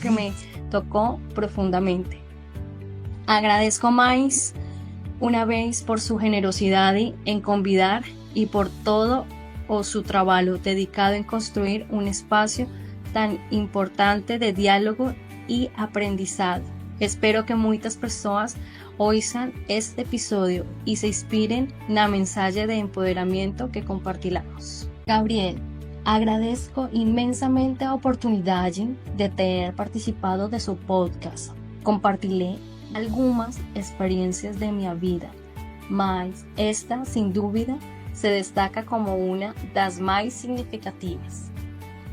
que me tocó profundamente. Agradezco más una vez por su generosidad en convidar y por todo su trabajo dedicado en construir un espacio tan importante de diálogo y aprendizado. Espero que muchas personas oigan este episodio y se inspiren en la mensaje de empoderamiento que compartilamos. Gabriel, agradezco inmensamente la oportunidad de tener participado de su podcast. Compartiré algunas experiencias de mi vida, mas esta sin duda se destaca como una de las más significativas.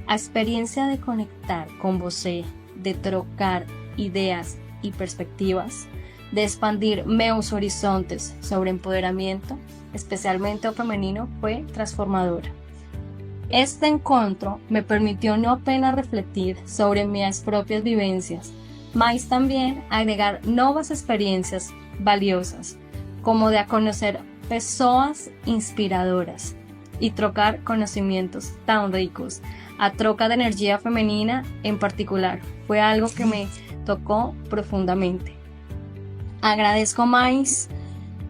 La experiencia de conectar con vos, de trocar ideas y perspectivas, de expandir meus horizontes sobre empoderamiento, especialmente el femenino, fue transformadora. Este encuentro me permitió no apenas refletir sobre mis propias vivencias, mas también agregar nuevas experiencias valiosas, como de conocer personas inspiradoras y trocar conocimientos tan ricos. A troca de energía femenina en particular fue algo que me tocó profundamente. Agradezco más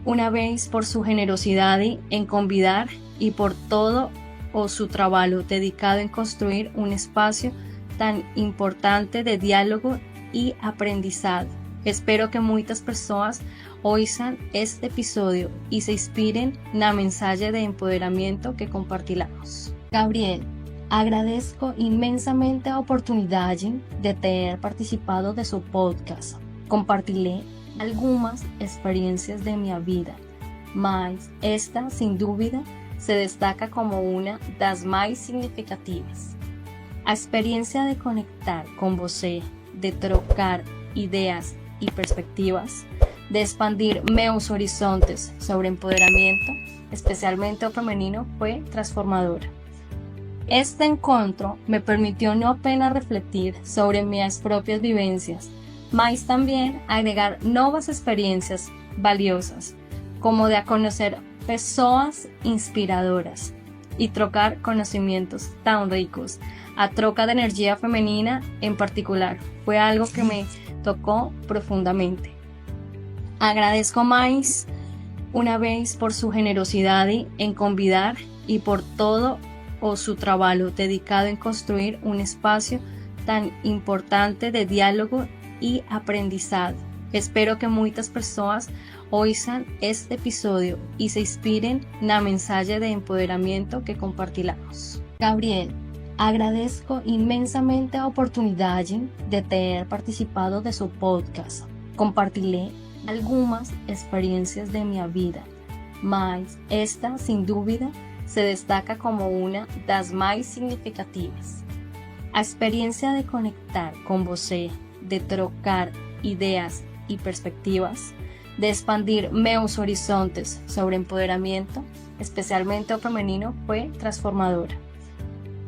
una vez por su generosidad en convidar y por todo su trabajo dedicado en construir un espacio tan importante de diálogo y aprendizado. Espero que muchas personas oigan este episodio y se inspiren en la mensaje de empoderamiento que compartilamos. Gabriel, agradezco inmensamente la oportunidad de tener participado de su podcast. Compartiré algunas experiencias de mi vida, mas esta sin duda se destaca como una de las más significativas. La experiencia de conectar con vos, de trocar ideas y perspectivas, de expandir meus horizontes sobre empoderamiento, especialmente el femenino, fue transformadora. Este encuentro me permitió no apenas refletir sobre mis propias vivencias, mas también agregar nuevas experiencias valiosas, como de conocer personas inspiradoras y trocar conocimientos tan ricos. A troca de energía femenina en particular fue algo que me tocó profundamente. Agradezco más una vez por su generosidad en convidar y por todo su trabajo dedicado en construir un espacio tan importante de diálogo y aprendizado. Espero que muchas personas oigan este episodio y se inspiren en la mensaje de empoderamiento que compartilamos. Gabriel, agradezco inmensamente la oportunidad de tener participado de su podcast. Compartiré algunas experiencias de mi vida, mas esta sin duda se destaca como una de las más significativas. La experiencia de conectar con vos, de trocar ideas y perspectivas, de expandir meus horizontes sobre empoderamiento, especialmente el femenino, fue transformadora.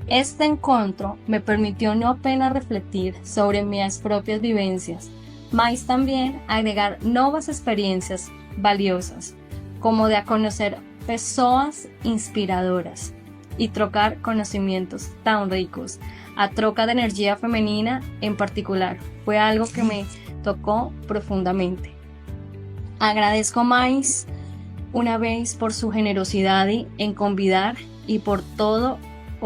Este encuentro me permitió no apenas refletir sobre mis propias vivencias, mas también agregar nuevas experiencias valiosas, como de conocer personas inspiradoras y trocar conocimientos tan ricos. A troca de energía femenina en particular fue algo que me tocó profundamente. Agradezco más una vez por su generosidad en convidar y por todo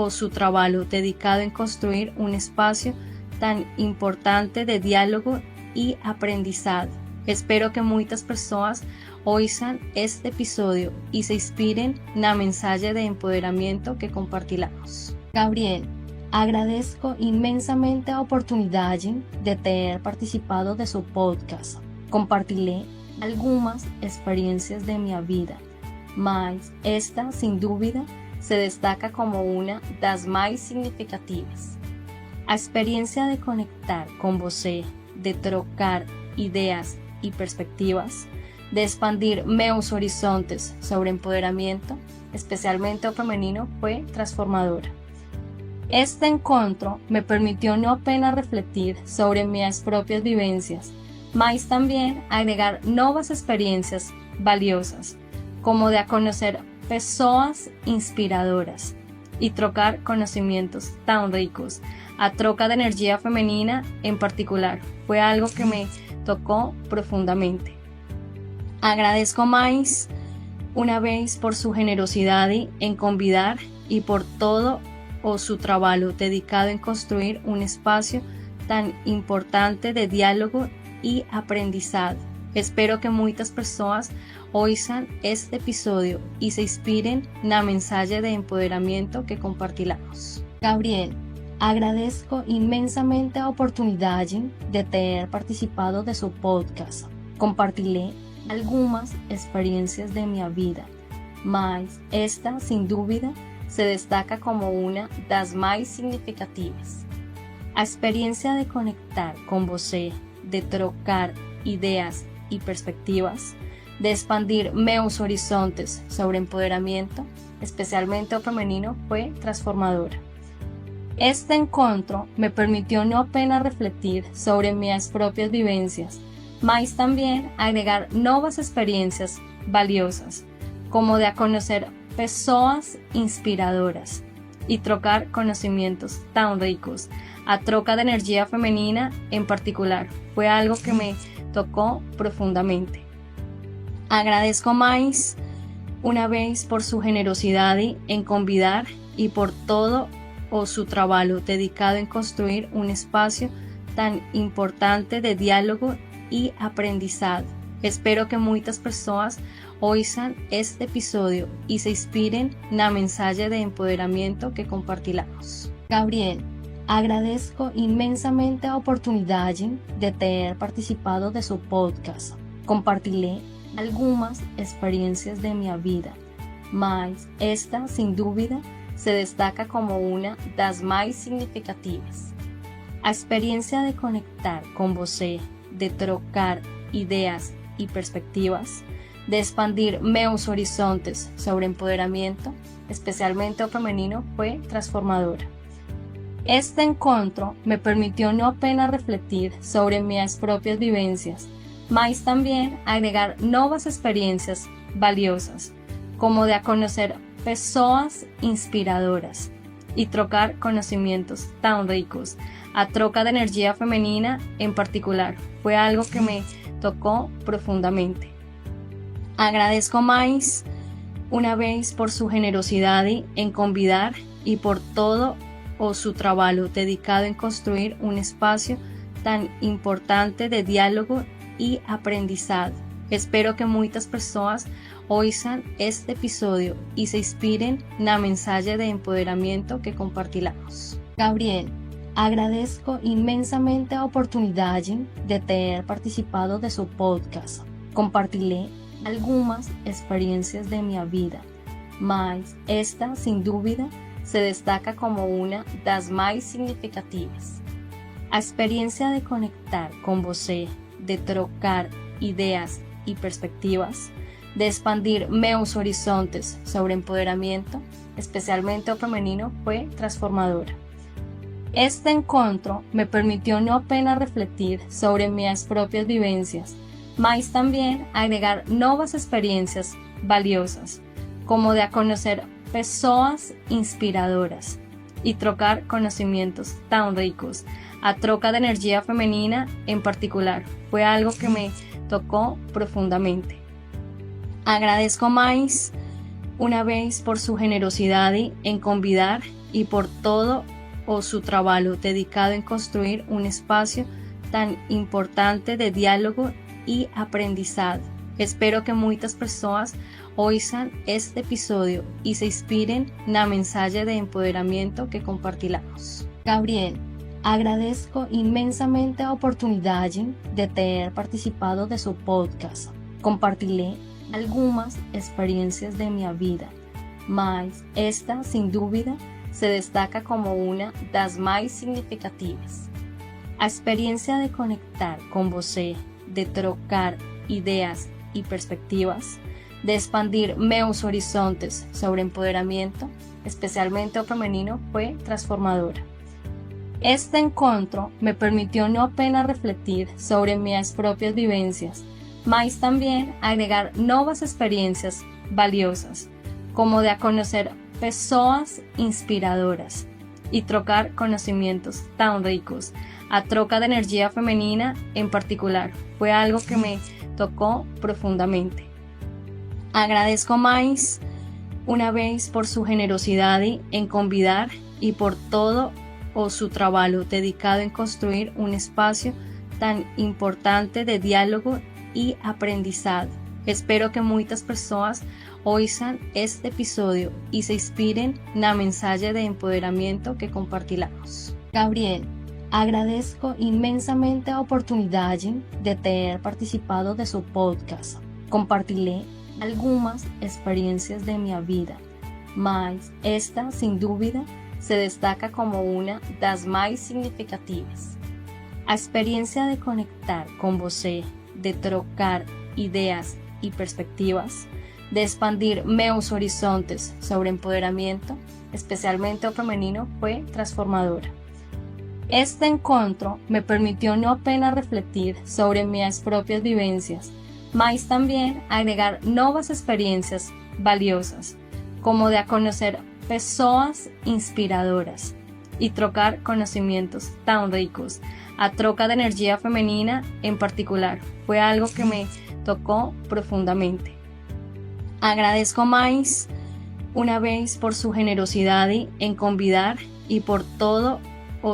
su trabajo dedicado en construir un espacio tan importante de diálogo y aprendizado. Espero que muchas personas oigan este episodio y se inspiren en la mensaje de empoderamiento que compartilamos. Gabriel, agradezco inmensamente la oportunidad de tener participado de su podcast. Compartiré algunas experiencias de mi vida, mas esta sin duda se destaca como una de las más significativas. La experiencia de conectar con vos, de trocar ideas y perspectivas, de expandir meus horizontes sobre empoderamiento, especialmente el femenino, fue transformadora. Este encuentro me permitió no apenas refletir sobre mis propias vivencias, mas también agregar nuevas experiencias valiosas, como de conocer personas inspiradoras y trocar conocimientos tan ricos. a troca de energía femenina en particular. Fue algo que me tocó profundamente. Agradezco más una vez por su generosidad en convidar y por todo su trabajo dedicado en construir un espacio tan importante de diálogo y aprendizaje. Espero que muchas personas oigan este episodio y se inspiren en la mensaje de empoderamiento que compartilamos. Gabriel, agradezco inmensamente la oportunidad de tener participado de su podcast. Compartiré algunas experiencias de mi vida, mas esta sin duda se destaca como una de las más significativas. La experiencia de conectar con vos, de trocar ideas y perspectivas, de expandir meus horizontes sobre empoderamiento, especialmente el femenino, fue transformadora. Este encuentro me permitió no apenas refletir sobre mis propias vivencias, mas también agregar nuevas experiencias valiosas, como de conocer personas inspiradoras y trocar conocimientos tan ricos. A troca de energía femenina en particular, fue algo que me tocó profundamente. Agradezco más una vez por su generosidad en convidar y por todo su trabajo dedicado en construir un espacio tan importante de diálogo y aprendizaje. Espero que muchas personas oigan este episodio y se inspiren en la mensaje de empoderamiento que compartilamos. Gabriel, agradezco inmensamente la oportunidad de tener participado de su podcast. Compartiré algunas experiencias de mi vida, mas esta sin duda se destaca como una de las más significativas. La experiencia de conectar con vos, de trocar ideas y perspectivas, de expandir meus horizontes sobre empoderamiento, especialmente el femenino, fue transformadora. Este encuentro me permitió no apenas refletir sobre mis propias vivencias, mas también agregar nuevas experiencias valiosas, como de conocer personas inspiradoras y trocar conocimientos tan ricos. A troca de energía femenina en particular, fue algo que me tocó profundamente. Agradezco más una vez por su generosidad en convidar y por todo su trabajo dedicado en construir un espacio tan importante de diálogo y aprendizaje. Espero que muchas personas oigan este episodio y se inspiren en la mensaje de empoderamiento que compartilamos. Gabriel, agradezco inmensamente la oportunidad de tener participado de su podcast. Compartiré algunas experiencias de mi vida, mas esta sin duda se destaca como una de las más significativas. La experiencia de conectar con vos, de trocar ideas y perspectivas, de expandir meus horizontes sobre empoderamiento, especialmente el femenino, fue transformadora. Este encuentro me permitió no apenas refletir sobre mis propias vivencias, mas también agregar nuevas experiencias valiosas, como de conocer personas inspiradoras y trocar conocimientos tan ricos. A troca de energía femenina en particular, fue algo que me tocó profundamente. Agradezco más una vez por su generosidad en convidar y por todo su trabajo dedicado en construir un espacio tan importante de diálogo y aprendizaje. Espero que muchas personas oigan este episodio y se inspiren en la mensaje de empoderamiento que compartilamos. Gabriel, agradezco inmensamente la oportunidad de tener participado de su podcast. Compartiré algunas experiencias de mi vida, mas esta sin duda se destaca como una de las más significativas. La experiencia de conectar con vos, de trocar ideas y perspectivas, de expandir meus horizontes sobre empoderamiento, especialmente el femenino, fue transformadora. Este encuentro me permitió no apenas refletir sobre mis propias vivencias, mas también agregar nuevas experiencias valiosas, como de conocer personas inspiradoras y trocar conocimientos tan ricos a troca de energía femenina en particular. Fue algo que me tocó profundamente. Agradezco más una vez por su generosidad en convidar y por todo su trabajo dedicado en construir un espacio tan importante de diálogo y aprendizaje. Espero que muchas personas oigan este episodio y se inspiren en el mensaje de empoderamiento que compartilamos. Gabriel, agradezco inmensamente la oportunidad de tener participado de su podcast. Compartiré algunas experiencias de mi vida, mas esta sin duda se destaca como una de las más significativas. La experiencia de conectar con vos, de trocar ideas y perspectivas, de expandir meus horizontes sobre empoderamiento, especialmente el femenino, fue transformadora. Este encuentro me permitió no apenas refletir sobre mis propias vivencias, mas también agregar nuevas experiencias valiosas, como de conocer personas inspiradoras y trocar conocimientos tan ricos a troca de energía femenina en particular. Fue algo que me tocó profundamente. Agradezco más una vez por su generosidad en convidar y por todo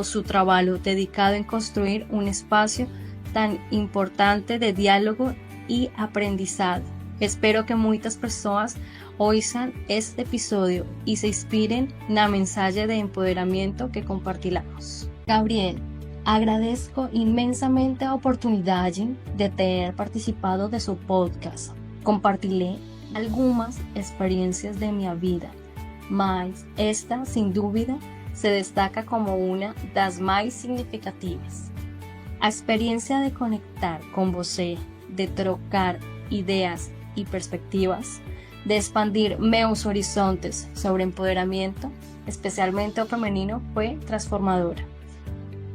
su trabajo dedicado en construir un espacio tan importante de diálogo y aprendizaje. Espero que muchas personas oigan este episodio y se inspiren en el mensaje de empoderamiento que compartilamos. Gabriel, agradezco inmensamente la oportunidad de tener participado de su podcast. Compartiré algunas experiencias de mi vida, mas esta sin duda se destaca como una de las más significativas. La experiencia de conectar con vos, de trocar ideas y perspectivas, de expandir meus horizontes sobre empoderamiento, especialmente el femenino, fue transformadora.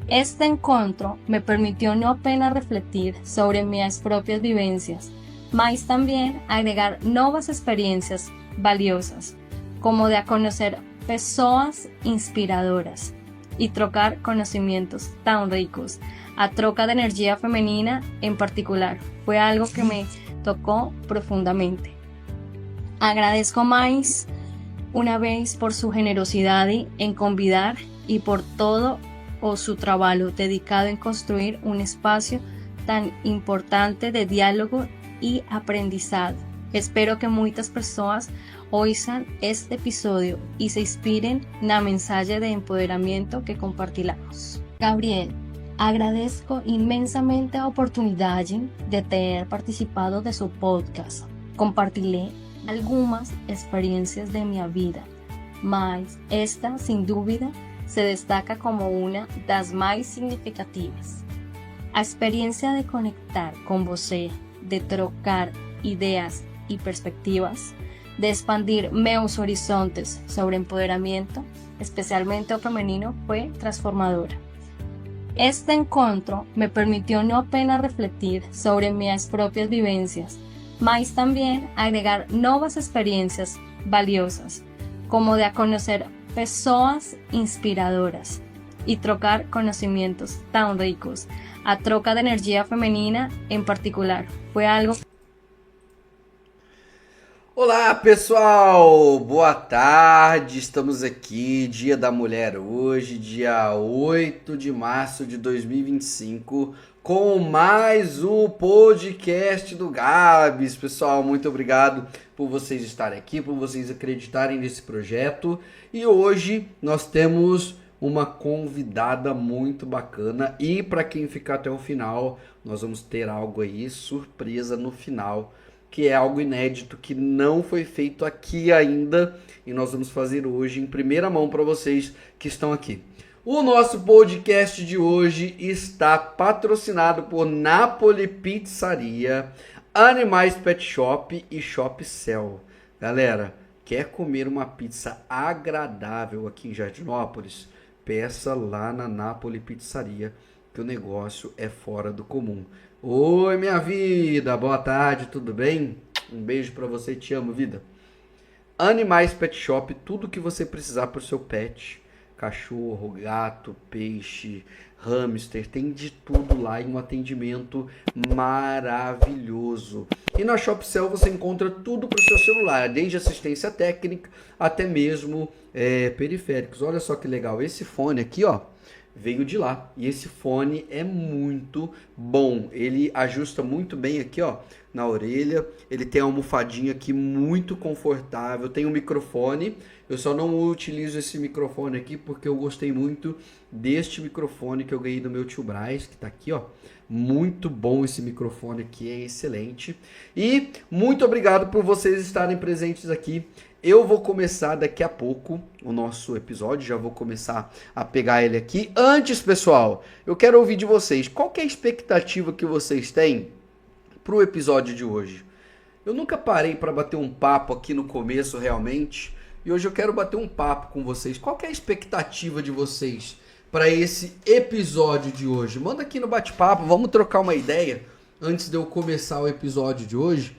Este encuentro me permitió no apenas refletir sobre mis propias vivencias, mas también agregar nuevas experiencias valiosas, como de conocer personas inspiradoras y trocar conocimientos tan ricos a troca de energía femenina en particular. Fue algo que me tocó profundamente. Agradezco más una vez por su generosidad en convidar y por todo su trabajo dedicado en construir un espacio tan importante de diálogo y aprendizaje. Espero que muchas personas oigan este episodio y se inspiren en el mensaje de empoderamiento que compartilamos. Gabriel, agradezco inmensamente la oportunidad de tener participado de su podcast. Compartiré algunas experiencias de mi vida, mas esta sin duda se destaca como una de las más significativas. La experiencia de conectar con vos, de trocar ideas y perspectivas, de expandir meus horizontes sobre empoderamiento, especialmente el femenino, fue transformadora. Este encuentro me permitió no apenas refletir sobre mis propias vivencias, mas también agregar nuevas experiencias valiosas, como de conocer personas inspiradoras y trocar conocimientos tan ricos a troca de energía femenina en particular. Fue algo. Olá pessoal, boa tarde, estamos aqui, Dia da Mulher hoje, dia 8 de março de 2025, com mais um podcast do Gabs. Pessoal, muito obrigado por vocês estarem aqui, por vocês acreditarem nesse projeto. E hoje nós temos uma convidada muito bacana e para quem ficar até o final, nós vamos ter algo aí, surpresa no final, que é algo inédito, que não foi feito aqui ainda e nós vamos fazer hoje em primeira mão para vocês que estão aqui. O nosso podcast de hoje está patrocinado por Napoli Pizzaria, Animais Pet Shop e Shop Cell. Galera, quer comer uma pizza agradável aqui em Jardinópolis? Peça lá na Napoli Pizzaria, que o negócio é fora do comum. Oi, minha vida, boa tarde, tudo bem? Um beijo pra você, te amo, vida. Animais Pet Shop, tudo que você precisar pro seu pet. cachorro, gato, peixe, hamster, tem de tudo lá em um atendimento maravilhoso. E na Shopcell você encontra tudo para o seu celular, desde assistência técnica até mesmo periféricos. Olha só que legal, esse fone aqui, ó, veio de lá. E esse fone é muito bom. Ele ajusta muito bem aqui, ó, na orelha. Ele tem uma almofadinha aqui muito confortável. Tem um microfone. Eu só não utilizo esse microfone aqui porque eu gostei muito deste microfone que eu ganhei do meu tio Braz, que tá aqui, ó. Muito bom esse microfone aqui, é excelente. E muito obrigado por vocês estarem presentes aqui. Eu vou começar daqui a pouco o nosso episódio, já vou começar a pegar ele aqui. Antes, pessoal, eu quero ouvir de vocês. Qual que é a expectativa que vocês têm para o episódio de hoje? Eu nunca parei para bater um papo aqui no começo, realmente. E hoje eu quero bater um papo com vocês. Qual que é a expectativa de vocês para esse episódio de hoje? Manda aqui no bate-papo, vamos trocar uma ideia antes de eu começar o episódio de hoje.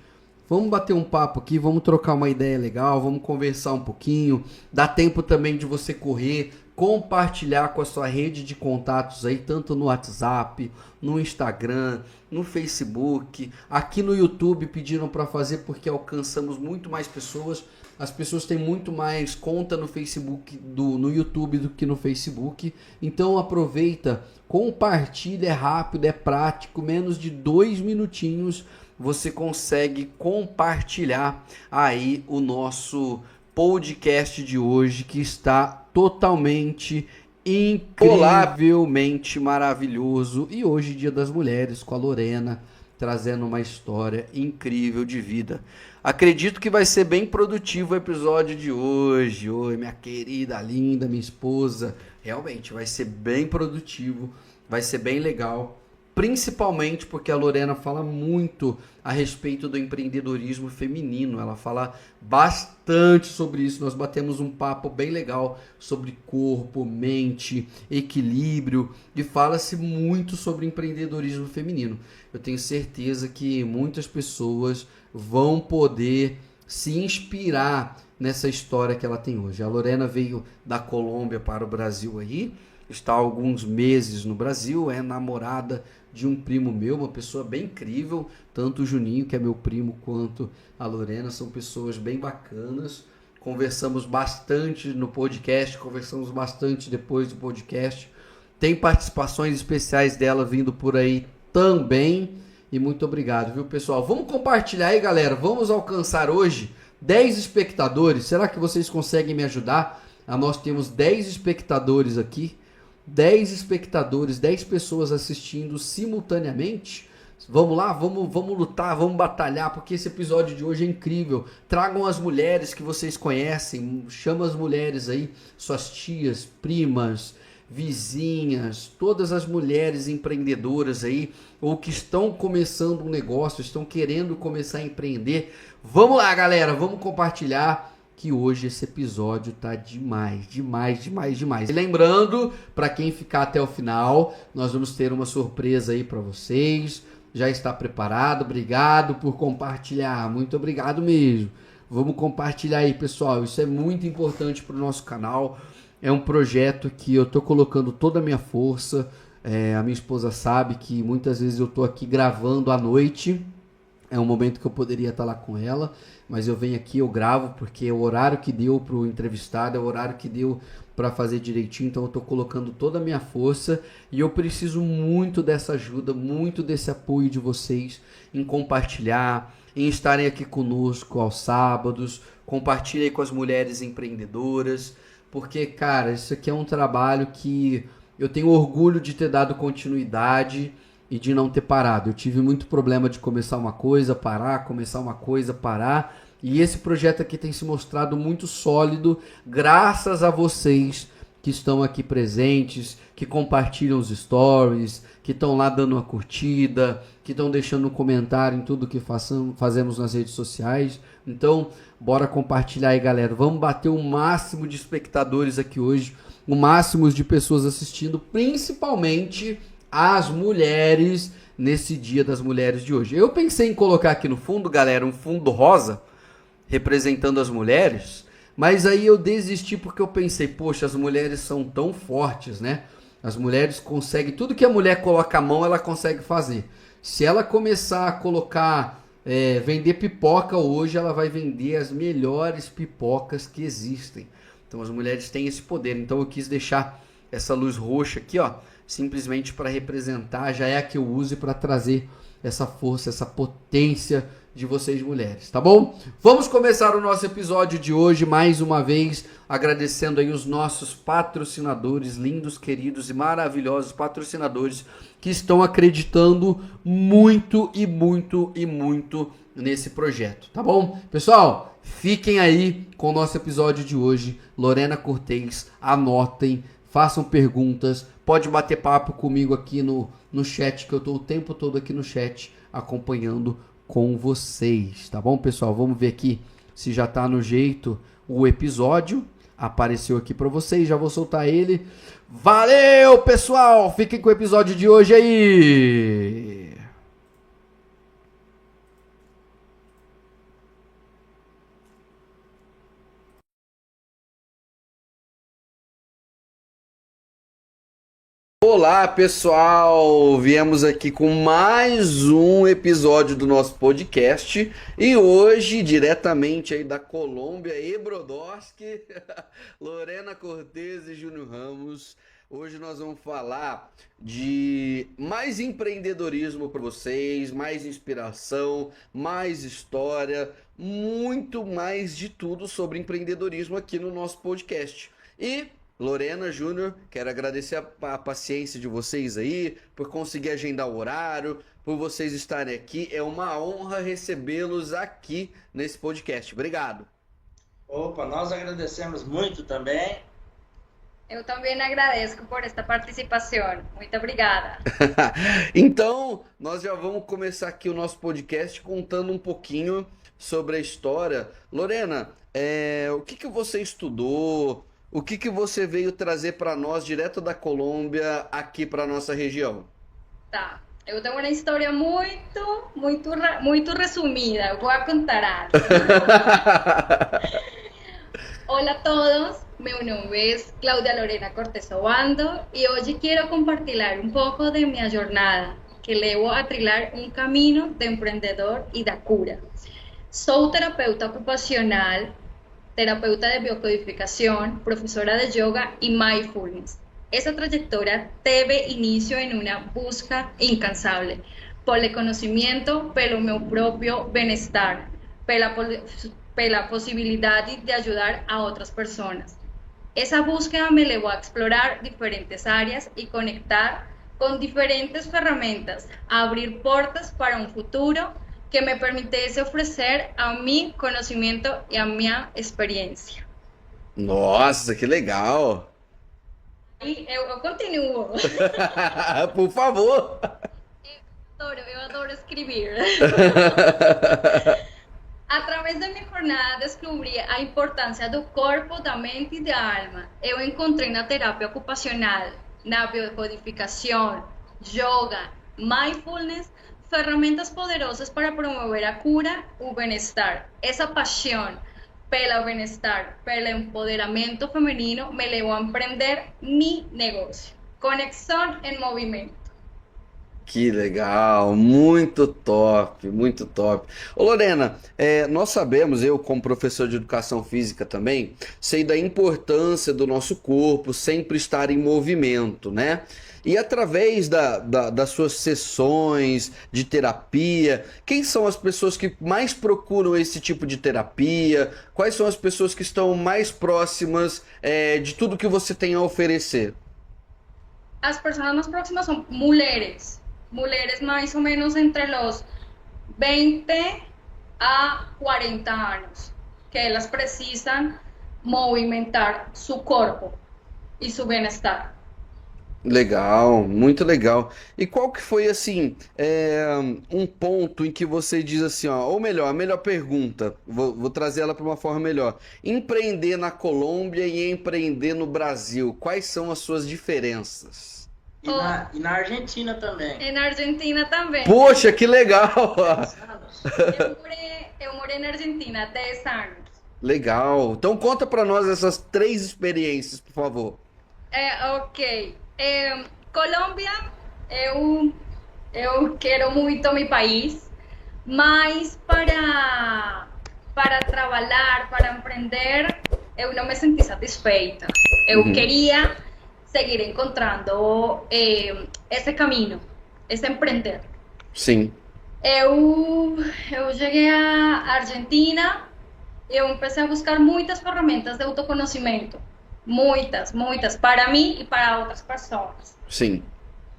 Vamos bater um papo aqui, vamos trocar uma ideia legal, vamos conversar um pouquinho. Dá tempo também de você correr, compartilhar com a sua rede de contatos aí, tanto no WhatsApp, no Instagram, no Facebook. Aqui no YouTube pediram para fazer porque alcançamos muito mais pessoas. As pessoas têm muito mais conta no Facebook, no YouTube do que no Facebook. Então aproveita, compartilha, é rápido, é prático, menos de 2 minutinhos você consegue compartilhar aí o nosso podcast de hoje, que está totalmente incrivelmente maravilhoso. E hoje, Dia das Mulheres, com a Lorena, trazendo uma história incrível de vida. Acredito que vai ser bem produtivo o episódio de hoje. Oi, minha querida, linda, minha esposa. Realmente vai ser bem produtivo, vai ser bem legal. Principalmente porque a Lorena fala muito a respeito do empreendedorismo feminino. Ela fala bastante sobre isso. Nós batemos um papo bem legal sobre corpo, mente, equilíbrio, e fala-se muito sobre empreendedorismo feminino. Eu tenho certeza que muitas pessoas vão poder se inspirar nessa história que ela tem hoje. A Lorena veio da Colômbia para o Brasil aí, está há alguns meses no Brasil, é namorada de um primo meu, uma pessoa bem incrível. Tanto o Juninho, que é meu primo, quanto a Lorena são pessoas bem bacanas. Conversamos bastante no podcast, conversamos bastante depois do podcast. Tem participações especiais dela vindo por aí também. E muito obrigado, viu, pessoal? Vamos compartilhar aí, galera. Vamos alcançar hoje 10 espectadores. Será que vocês conseguem me ajudar? Nós temos 10 espectadores aqui. 10 espectadores, 10 pessoas assistindo simultaneamente. Vamos lá, vamos lutar, vamos batalhar, porque esse episódio de hoje é incrível. Tragam as mulheres que vocês conhecem, chama as mulheres aí, suas tias, primas, vizinhas, todas as mulheres empreendedoras aí, ou que estão começando um negócio, estão querendo começar a empreender. Vamos lá, galera, vamos compartilhar, que hoje esse episódio tá demais. E lembrando, para quem ficar até o final, nós vamos ter uma surpresa aí para vocês. Já está preparado? Obrigado por compartilhar, muito obrigado mesmo. Vamos compartilhar aí, pessoal, isso é muito importante para o nosso canal. É um projeto que eu tô colocando toda a minha força. A minha esposa sabe que muitas vezes eu tô aqui gravando à noite. É um momento que eu poderia estar lá com ela, mas eu venho aqui, eu gravo, porque é o horário que deu para o entrevistado, é o horário que deu para fazer direitinho, então eu estou colocando toda a minha força e eu preciso muito dessa ajuda, muito desse apoio de vocês em compartilhar, em estarem aqui conosco aos sábados. Compartilhe aí com as mulheres empreendedoras, porque, cara, isso aqui é um trabalho que eu tenho orgulho de ter dado continuidade e de não ter parado. Eu tive muito problema de começar uma coisa, parar, começar uma coisa, parar. E esse projeto aqui tem se mostrado muito sólido, graças a vocês que estão aqui presentes, que compartilham os stories, que estão lá dando uma curtida, que estão deixando um comentário em tudo que fazemos nas redes sociais. Então, bora compartilhar aí, galera. Vamos bater o máximo de espectadores aqui hoje, o máximo de pessoas assistindo, principalmente as mulheres, nesse Dia das Mulheres de hoje. Eu pensei em colocar aqui no fundo, galera, um fundo rosa, representando as mulheres, Mas aí eu desisti porque eu pensei, poxa, as mulheres são tão fortes, né? As mulheres conseguem, tudo que a mulher coloca a mão, ela consegue fazer. Se ela começar a colocar, vender pipoca hoje, ela vai vender as melhores pipocas que existem. Então as mulheres têm esse poder. Então eu quis deixar essa luz roxa aqui, ó, simplesmente para representar, já é a que eu use para trazer essa força, essa potência de vocês mulheres, tá bom? Vamos começar o nosso episódio de hoje mais uma vez agradecendo aí os nossos patrocinadores, lindos, queridos e maravilhosos patrocinadores que estão acreditando muito e muito e muito nesse projeto, tá bom? Pessoal, fiquem aí com o nosso episódio de hoje. Lorena Cortez, anotem, façam perguntas, pode bater papo comigo aqui no chat, que eu tô o tempo todo aqui no chat acompanhando com vocês, tá bom, pessoal? Vamos ver aqui se já tá no jeito o episódio. Apareceu aqui para vocês, já vou soltar ele. Valeu, pessoal! Fiquem com o episódio de hoje aí! Olá, pessoal! Viemos aqui com mais um episódio do nosso podcast e hoje, diretamente aí da Colômbia, Brodowski, Lorena Cortez e Júnior Ramos. Hoje nós vamos falar de mais empreendedorismo para vocês, mais inspiração, mais história, muito mais de tudo sobre empreendedorismo aqui no nosso podcast. E Lorena, Júnior, quero agradecer a paciência de vocês aí, por conseguir agendar o horário, por vocês estarem aqui. É uma honra recebê-los aqui nesse podcast. Obrigado. Opa, nós agradecemos muito também. Eu também agradeço por esta participação. Muito obrigada. Então, nós já vamos começar aqui o nosso podcast contando um pouquinho sobre a história. Lorena, o que você estudou? O que você veio trazer para nós direto da Colômbia aqui para nossa região? Tá. Eu tenho uma história muito resumida. Eu vou contar. Olá a todos, meu nome é Cláudia Lorena Cortez Obando e hoje quero compartilhar um pouco de minha jornada que levo a trilhar um caminho de empreendedor e da cura. Sou terapeuta ocupacional, terapeuta de biocodificación, profesora de yoga y mindfulness. Esa trayectoria teve inicio en una busca incansable por el conocimiento, pelo meu propio bienestar, pela posibilidad de ayudar a otras personas. Esa búsqueda me llevó a explorar diferentes áreas y conectar con diferentes herramientas, a abrir puertas para un futuro que me permitisse oferecer a mi conhecimento e a minha experiência. Nossa, que legal! E eu continuo. Por favor! Eu adoro escrever. Através da minha jornada, descobri a importância do corpo, da mente e da alma. Eu encontrei na terapia ocupacional, na biocodificação, yoga, mindfulness, ferramentas poderosas para promover a cura, o bem-estar. Essa paixão pelo bem-estar, pelo empoderamento feminino me levou a empreender mi negócio. Conexão em movimento. Que legal, muito top, muito top. Ô Lorena, nós sabemos, eu como professor de educação física também, sei da importância do nosso corpo sempre estar em movimento, né? E através das suas sessões de terapia, quem são as pessoas que mais procuram esse tipo de terapia? Quais são as pessoas que estão mais próximas de tudo que você tem a oferecer? As pessoas mais próximas são mulheres mais ou menos entre los 20 a 40 anos, que elas precisam movimentar seu corpo e seu bem-estar. Legal, muito legal. E qual que foi, assim, um ponto em que você diz assim, ó, ou melhor, a melhor pergunta, vou trazer ela para uma forma melhor. Empreender na Colômbia e empreender no Brasil, quais são as suas diferenças? E na Argentina também. E na Argentina também. Poxa, que legal! Eu morei na Argentina 10 anos. Legal. Então conta pra nós essas três experiências, por favor. Ok. Colômbia, eu, eu quero muito meu país, mas para trabalhar, para empreender, eu não me senti satisfeita. Eu Uhum. queria seguir encontrando esse caminho, esse empreender. Sim. Eu cheguei à Argentina, eu comecei a buscar muitas ferramentas de autoconhecimento, muitas, para mim e para outras pessoas. Sim.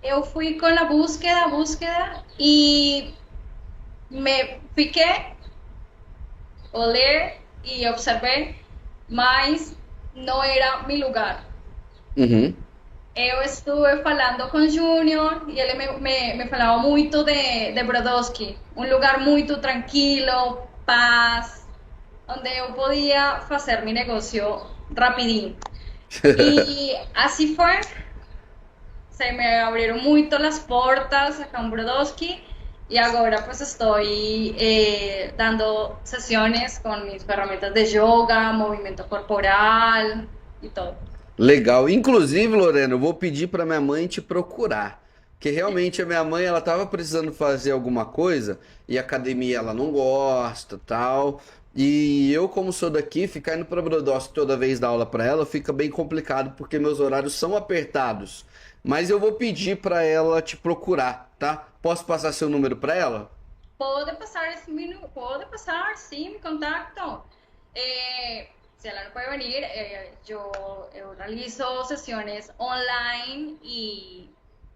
Eu fui com a búsqueda e me fiquei, olhei e observei, mas não era meu lugar. Uhum. Eu estive falando com o Júnior e ele me falava muito de Brodowski, um lugar muito tranquilo, paz, onde eu podia fazer meu negócio rapidinho. E assim foi, se me abrieron mucho las puertas acá en Brodowski y ahora pues estoy dando sesiones con mis herramientas de yoga, movimiento corporal y todo. Legal. Inclusive, Lorena, eu vou pedir para minha mãe te procurar. Porque realmente a minha mãe, ela tava precisando fazer alguma coisa e academia ela não gosta, tal. E eu, como sou daqui, ficar indo para Brodowski toda vez dar aula para ela fica bem complicado porque meus horários são apertados. Mas eu vou pedir para ela te procurar, tá? Posso passar seu número para ela? Puede pasar, sí, mi contacto. Si ella no puede venir, yo realizo sesiones online y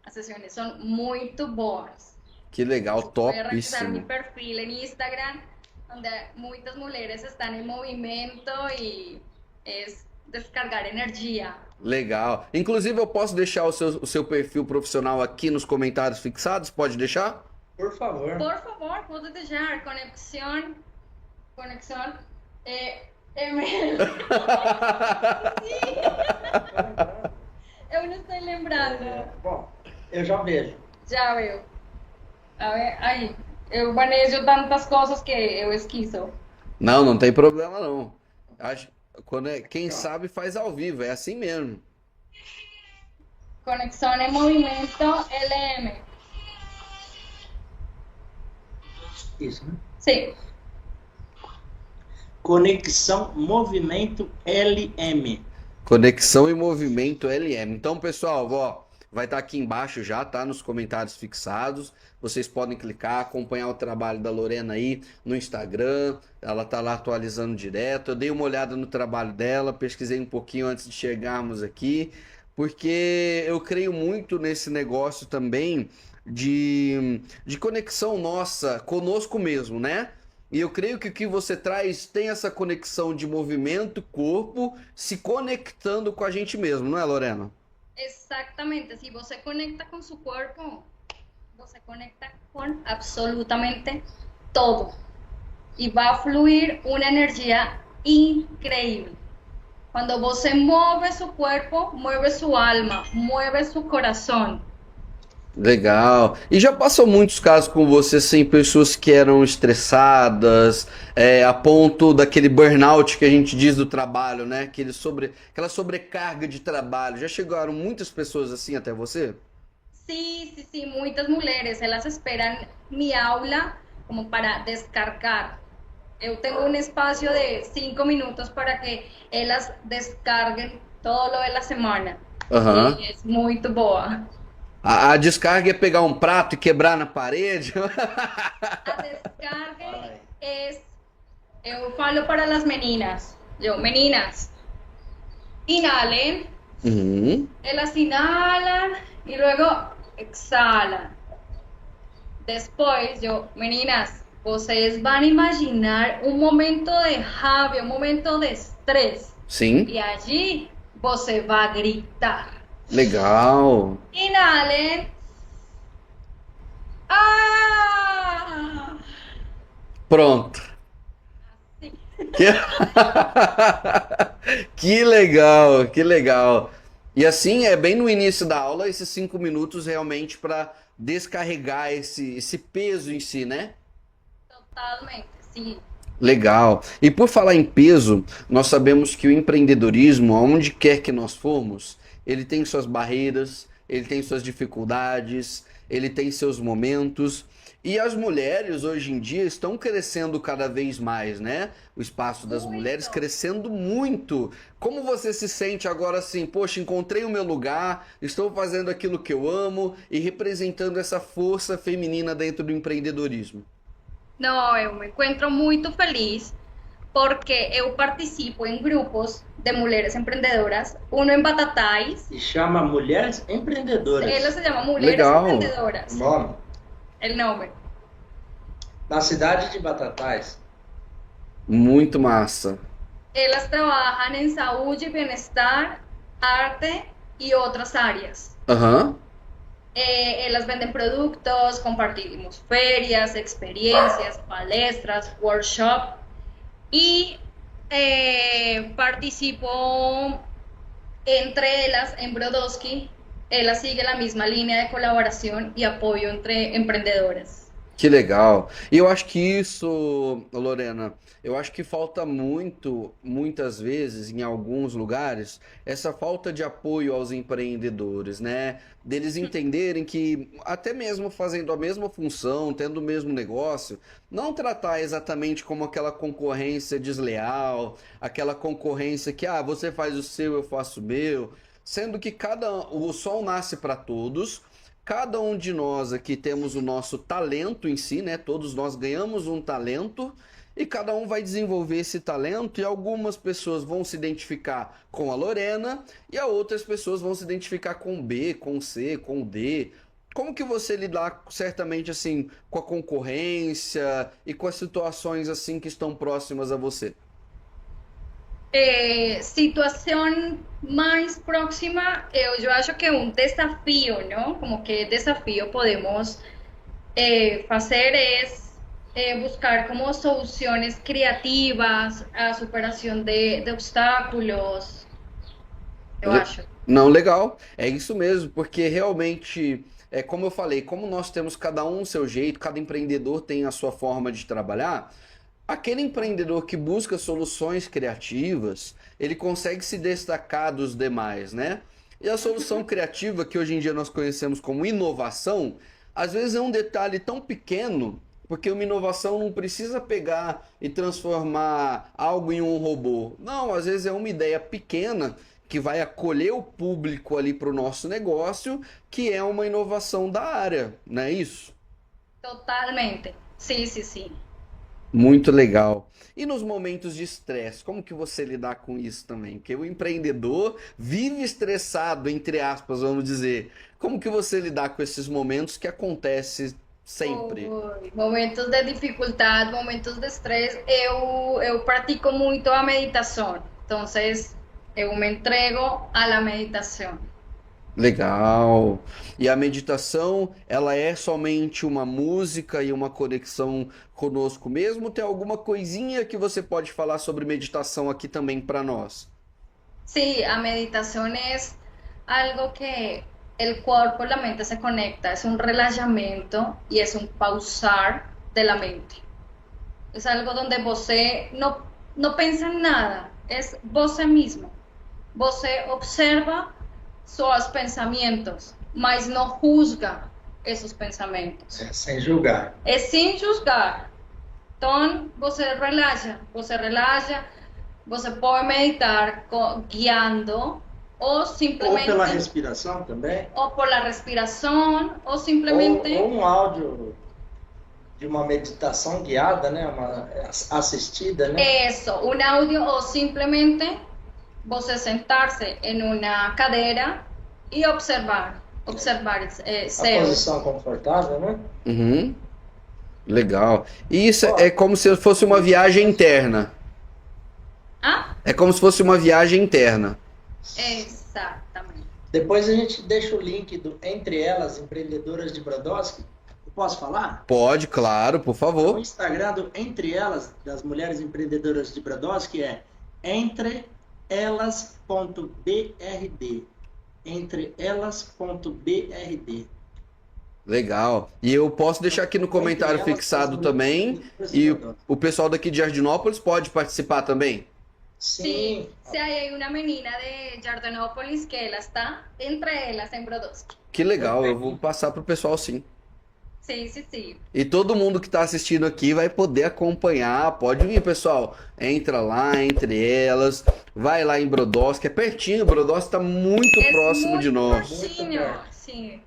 las sesiones son muy boas. Que legal, Voy a revisar mi topíssimo. perfil en Instagram, donde muchas mujeres están en movimiento y es descargar energía. Legal. Inclusive, eu posso deixar o seu perfil profissional aqui nos comentários fixados? Pode deixar? Por favor. Por favor, puedo dejar conexión, email. Eu não estou lembrando. Bom, eu já vejo. Já veo. A ver, aí. Eu manejo tantas coisas que eu esquizo. Não, não tem problema não. Quem sabe faz ao vivo, é assim mesmo. Conexión en movimiento LM. Isso, né? Sí. Conexão Movimento LM. Conexão e movimento LM. Então, pessoal, ó, vai estar aqui embaixo já, tá? Nos comentários fixados. Vocês podem clicar, acompanhar o trabalho da Lorena aí no Instagram. Ela tá lá atualizando direto. Eu dei uma olhada no trabalho dela, pesquisei um pouquinho antes de chegarmos aqui, porque eu creio muito nesse negócio também de conexão nossa conosco mesmo, né? E eu creio que o que você traz tem essa conexão de movimento, corpo, se conectando com a gente mesmo, não é, Lorena? Exactamente. Si você conecta con su cuerpo, você conecta con absolutamente todo. Y va a fluir una energía increíble. Cuando você mueve su cuerpo, mueve su alma, mueve su corazón. Legal. E já passou muitos casos com você, assim, pessoas que eram estressadas, a ponto daquele burnout que a gente diz do trabalho, né? Aquela sobrecarga de trabalho. Já chegaram muitas pessoas assim até você? Sí, muchas mujeres, ellas esperan mi aula como para descargar. Yo tengo un espacio de 5 minutos para que ellas descarguen todo lo de la semana. Aham. Y es muy boa. A descarga é pegar um prato e quebrar na parede? A descarga es, yo falo para las meninas, meninas, inhalen, Uhum. ellas inhalan y luego exhalan. Después, meninas, vocês van a imaginar un momento de rabia, un momento de estrés. Sim. Y allí você vai gritar. Legal. Inhalen. Ah! Pronto. Sim. Que... que legal, que legal. E assim, é bem no início da aula, esses 5 minutos realmente para descarregar esse peso em si, né? Totalmente, sim. Legal. E por falar em peso, nós sabemos que o empreendedorismo, aonde quer que nós formos, ele tem suas barreiras, ele tem suas dificuldades, ele tem seus momentos. E as mulheres hoje em dia estão crescendo cada vez mais, né? O espaço das mulheres Muito. crescendo muito. Como você se sente agora assim? Poxa, encontrei o meu lugar, estou fazendo aquilo que eu amo e representando essa força feminina dentro do empreendedorismo. Não, eu me encuentro muito feliz porque eu participo em grupos de mulheres empreendedoras, uno em Batatais, E chama Mulheres ela Empreendedoras. se llama Mulheres Legal. O Emprendedoras, nome. el nombre. Na cidade de Batatais. Muito massa. Ellas trabajan en salud y bienestar, arte y otras áreas. Aham. Ellas venden productos, compartimos ferias, experiencias, palestras, workshops y participo entre ellas en Brodowski. Ella sigue la misma línea de colaboración y apoyo entre emprendedoras. Que legal. E eu acho que isso, Lorena, eu acho que falta muito, muitas vezes, em alguns lugares, essa falta de apoio aos empreendedores, né? Deles entenderem que, até mesmo fazendo a mesma função, tendo o mesmo negócio, não tratar exatamente como aquela concorrência desleal, aquela concorrência que, ah, você faz o seu, eu faço o meu, sendo que o sol nasce para todos. Cada um de nós aqui temos o nosso talento em si, né? Todos nós ganhamos um talento e cada um vai desenvolver esse talento e algumas pessoas vão se identificar com a Lorena e a outras pessoas vão se identificar com o B, com o C, com o D. Como que você lidar certamente assim com a concorrência e com as situações assim que estão próximas a você? Situação mais próxima, eu acho que é um desafio, não? Como que desafio podemos fazer buscar como soluciones criativas a superação de obstáculos, eu Le- acho. Não, legal. É isso mesmo, porque realmente, é como eu falei, como nós temos cada um o seu jeito, cada empreendedor tem a sua forma de trabalhar, aquele empreendedor que busca soluções criativas, ele consegue se destacar dos demais, né? E a solução criativa, que hoje em dia nós conhecemos como inovação, às vezes é um detalhe tão pequeno, porque uma inovação não precisa pegar e transformar algo em um robô. Não, às vezes é uma ideia pequena que vai acolher o público ali para o nosso negócio, que é uma inovação da área, não é isso? Totalmente. Sim, sim, sim. Muito legal. E nos momentos de estresse, como que você lidar com isso também? Porque o empreendedor vive estressado, entre aspas, vamos dizer. Como que você lidar com esses momentos que acontecem sempre? Oi, momentos de dificuldade, momentos de estresse, eu pratico muito a meditação. Então, eu me entrego à la meditação. Legal. E a meditação, ela é somente uma música e uma conexão conosco mesmo? Tem alguma coisinha que você pode falar sobre meditação aqui também para nós? Sí, a meditación es algo que el cuerpo y la mente se conecta, es un relajamiento y es un pausar de la mente. Es algo donde você no piensa en nada, es você mismo. Você observa sus pensamientos, mas no juzga esos pensamientos. Sem julgar. É sem julgar. Então, você relaxa, você pode meditar guiando, ou Ou simplesmente, pela respiração também. ou por la respiração, ou Ou, simplesmente, ou um áudio de uma meditação guiada, né? Uma assistida, né? isso, um áudio, ou simplesmente você sentar-se em uma cadeira e observar A céu. posição confortável, né? Uhum, legal. E isso Ó, é como se fosse uma viagem interna. Ah? É como se fosse uma viagem interna. Exatamente. depois a gente deixa o link do Entre Elas Empreendedoras de Brodowski. Eu posso falar? Pode, claro, por O favor. Instagram do Entre Elas, das Mulheres Empreendedoras de Brodowski, é entreelas.brd. Entreelas.brd. Legal. E eu posso deixar aqui no comentário fixado também. E o pessoal daqui de Jardinópolis pode participar também? Sí, Sim, sí, ahí hay una menina de Jardinópolis que ela está entre elas em Brodowski. Que legal, eu vou passar pro pessoal sim. Sí, sí, sí. E todo mundo que está assistindo aqui vai poder acompanhar. Pode vir, pessoal. Entra lá, entre elas. Vai lá em Brodowski. É pertinho, Brodowski está muito Es próximo de muy nós. pertinho, perto. sí.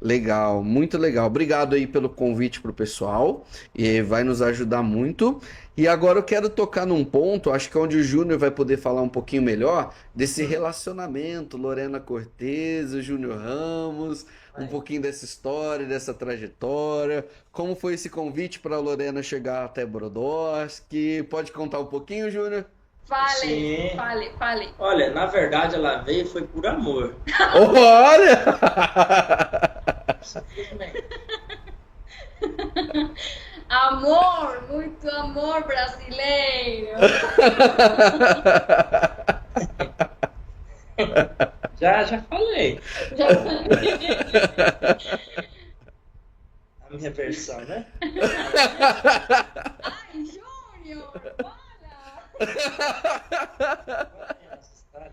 Legal, muito legal. Obrigado aí pelo convite pro pessoal. E vai nos ajudar muito. E agora eu quero tocar num ponto, acho que é onde o Júnior vai poder falar um pouquinho melhor desse relacionamento, Lorena Cortez, o Júnior Ramos, um pouquinho dessa história, dessa trajetória. Como foi esse convite para a Lorena chegar até Brodowski? Pode contar um pouquinho, Júnior? Fale, sim. fale, fale. Olha, na verdade ela veio foi por amor. Olha! Simplesmente. Amor, muito amor brasileiro. Já falei. Já falei. A minha versão, né? Ai, Júnior, fala. Essa história.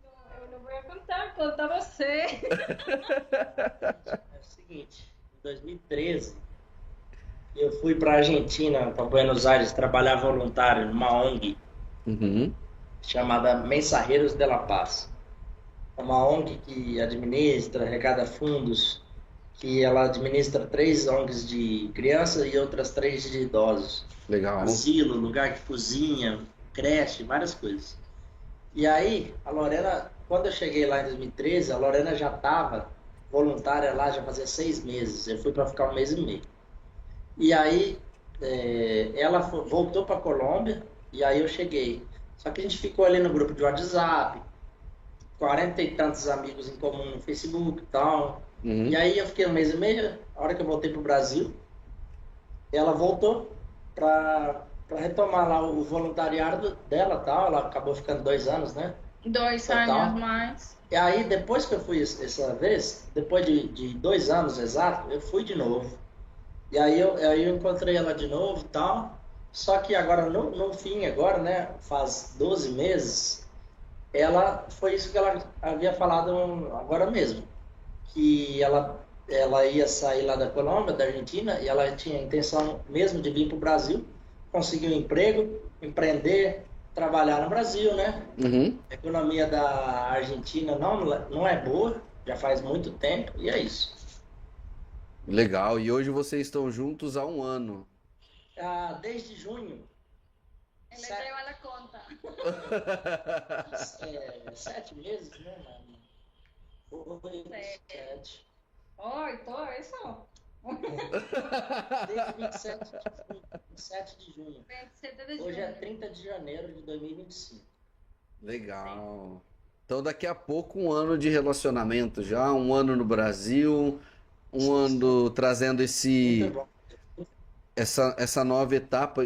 Não, eu não vou contar, conta você. É o seguinte, em 2013, eu fui para a Argentina, para Buenos Aires, trabalhar voluntário numa ONG Uhum, chamada Mensajeiros de la Paz. É uma ONG que administra, arrecada fundos, que ela administra 3 ONGs de criança e outras 3 de idosos. legal. Asilo, lugar que cozinha, creche, várias coisas. E aí, a Lorena, quando eu cheguei lá em 2013, a Lorena já estava voluntária lá, já fazia 6 meses. Eu fui para ficar 1 mês e meio. E aí, ela voltou para a Colômbia, e aí eu cheguei. Só que a gente ficou ali no grupo de WhatsApp, 40 e tantos amigos em comum no Facebook e tal. Uhum, E aí eu fiquei 1 mês e meio, a hora que eu voltei pro Brasil, ela voltou para retomar lá o voluntariado dela, tal. Ela acabou ficando 2 anos, né? 2 Total. anos mais. E aí depois que eu fui essa vez, depois de 2 anos exato, eu fui de novo. E aí eu encontrei ela de novo, tal. Só que agora no fim agora, né? Faz 12 meses, ela foi isso que ela havia falado agora mesmo, que ela ia sair lá da Colômbia, da Argentina, e ela tinha a intenção mesmo de vir para o Brasil, conseguir um emprego, empreender, trabalhar no Brasil, né? uhum. A economia da Argentina não é boa, já faz muito tempo, e é isso. Legal. E hoje vocês estão juntos há um ano. Desde junho, Ele Sete. lleva la conta. 7 meses, né, mano? Foi 7. Oi, todo eso. Desde 27 de junho. 27 de Hoje é junho. 30 de janeiro de 2025. Legal. Então daqui a pouco um ano de relacionamento já, um ano no Brasil, um ano trazendo Muito bom. essa nova etapa.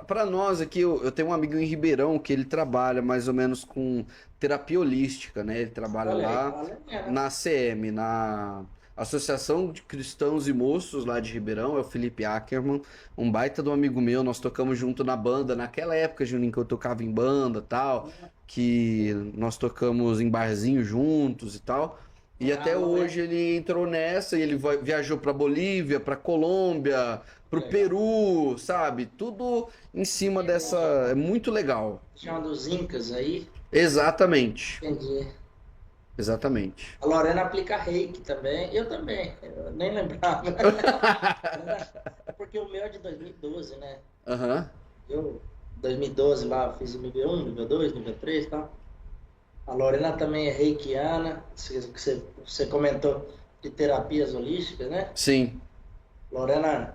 Para nós aqui, eu tenho um amigo em Ribeirão que ele trabalha mais ou menos com terapia holística, né? Ele trabalha Olha aí, lá olha aí. na ACM, na Associação de Cristãos e Moços lá de Ribeirão, é o Felipe Ackerman, um baita de um amigo meu, nós tocamos junto na banda, naquela época, Juninho, que eu tocava em banda e tal, que nós tocamos em barzinho juntos e tal, e até hoje ele entrou nessa, e ele viajou para Bolívia, para Colômbia, para o Legal. Peru, sabe? Tudo em cima dessa... É muito legal. Tinha um dos Incas aí, Exatamente, entendi. exatamente. A Lorena aplica reiki também, eu também, eu nem lembrava. Porque o meu é de 2012, né? Aham. Eu, 2012 lá, fiz o nível 1, nível 2, nível 3 e tal. A Lorena também é reikiana, você comentou de terapias holísticas, né? Sim. Lorena,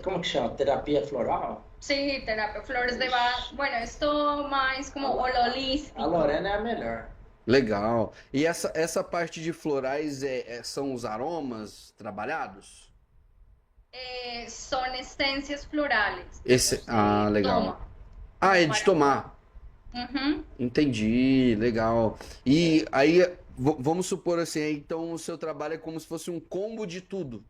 como que chama? Terapia floral? Sí, terapia flores de Bach. Bueno, esto más como holístico. A Lorena é a melhor. Legal. E essa parte de florais são os aromas trabalhados? Son esencias florales. Legal. Toma. Ah, é de tomar. Ujú. Entendi, legal. E aí, Vamos supor assim, então o seu trabalho é como se fosse um combo de tudo,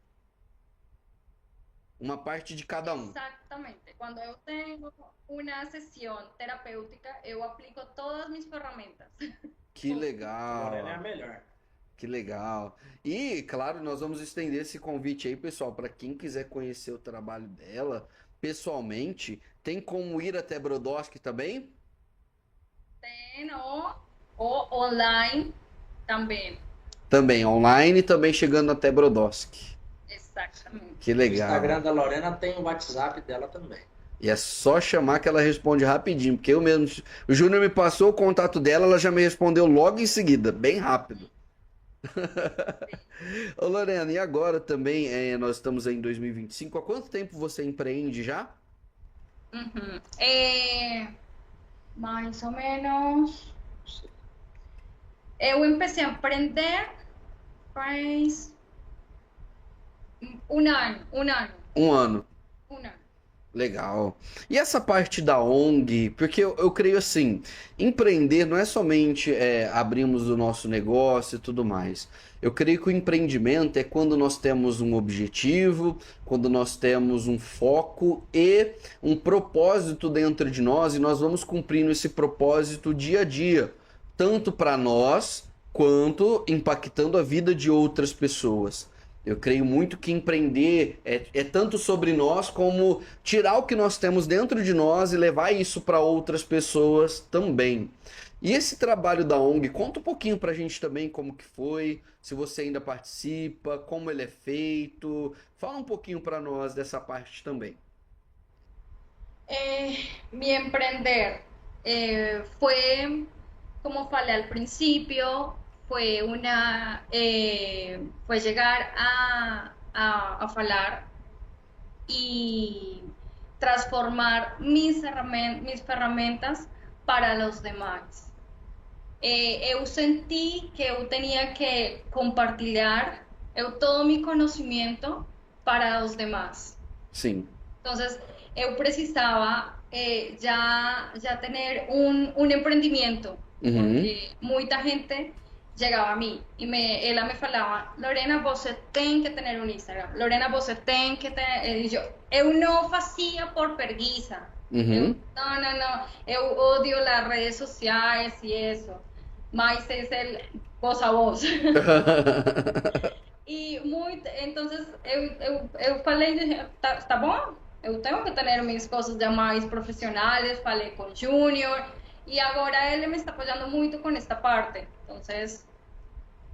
uma parte de cada um. Exactamente. Cuando yo tengo una sesión terapéutica, yo aplico todas mis ferramentas. Que A Lorena é a legal, melhor. que legal. E, claro, nós vamos estender esse convite aí, pessoal, para quem quiser conhecer o trabalho dela pessoalmente, tem como ir até Brodowski também? Tem o online también. Também, online e também chegando até Brodowski. Exactamente. Que O Instagram legal. da Lorena tem o WhatsApp dela também. E é só chamar que ela responde rapidinho, porque eu mesmo, o Júnior me passou o contato dela, ela já me respondeu logo em seguida, bem rápido. Ô Lorena, e agora também, nós estamos aí em 2025, há quanto tempo você empreende já? Ujú. Más o menos. Eu empecé a emprender faz um ano, Um ano. um ano. Legal. E essa parte da ONG, porque eu creio assim, empreender não é somente abrirmos o nosso negócio e tudo mais. Eu creio que o empreendimento é quando nós temos um objetivo, quando nós temos um foco e um propósito dentro de nós e nós vamos cumprindo esse propósito dia a dia, tanto para nós quanto impactando a vida de outras pessoas. Eu creio muito que empreender é tanto sobre nós como tirar o que nós temos dentro de nós e levar isso para outras pessoas também. E esse trabalho da ONG, conta um pouquinho para a gente também como que foi, se você ainda participa, como ele é feito. Fala um pouquinho para nós dessa parte também. Mi emprender fue, como falei al principio, fue llegar a falar y transformar mis ferramentas para los demás. Eu senti que eu tinha que compartilhar todo mi conocimiento para los demás. Sim. Entonces, yo precisaba ya tener un emprendimiento, Uhum. porque mucha gente llegaba a mí y ella me falaba, Lorena, você tem que tener un Instagram, Lorena, você tem que tener... Y eu não fazia por preguiça. Uhum. No, eu odio las redes sociales y eso, mas es el voz a voz. Entonces eu falei, tá bom, eu tenho que ter minhas coisas já mais profissionais, falei com o Júnior, e agora ele me está apoiando muito com esta parte. Então,